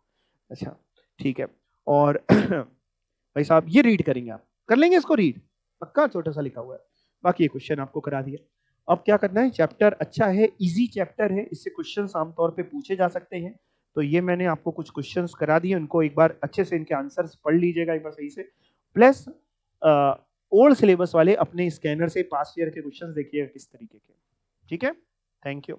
अच्छा, ठीक है। और भाई साहब ये रीड करेंगे, आप कर लेंगे इसको रीड, पक्का, छोटा सा लिखा हुआ है। बाकी ये क्वेश्चन आपको करा दिया। अब क्या करना है, चैप्टर अच्छा है, इजी चैप्टर है, इससे क्वेश्चंस आमतौर पे पूछे जा सकते हैं। तो ये मैंने आपको कुछ क्वेश्चंस करा दिए, उनको एक बार अच्छे से इनके आंसर्स पढ़ लीजिएगा एक बार सही से। प्लस ओल्ड सिलेबस वाले अपने स्कैनर से पास्ट ईयर के क्वेश्चंस देखिएगा किस तरीके के। ठीक है, थैंक यू।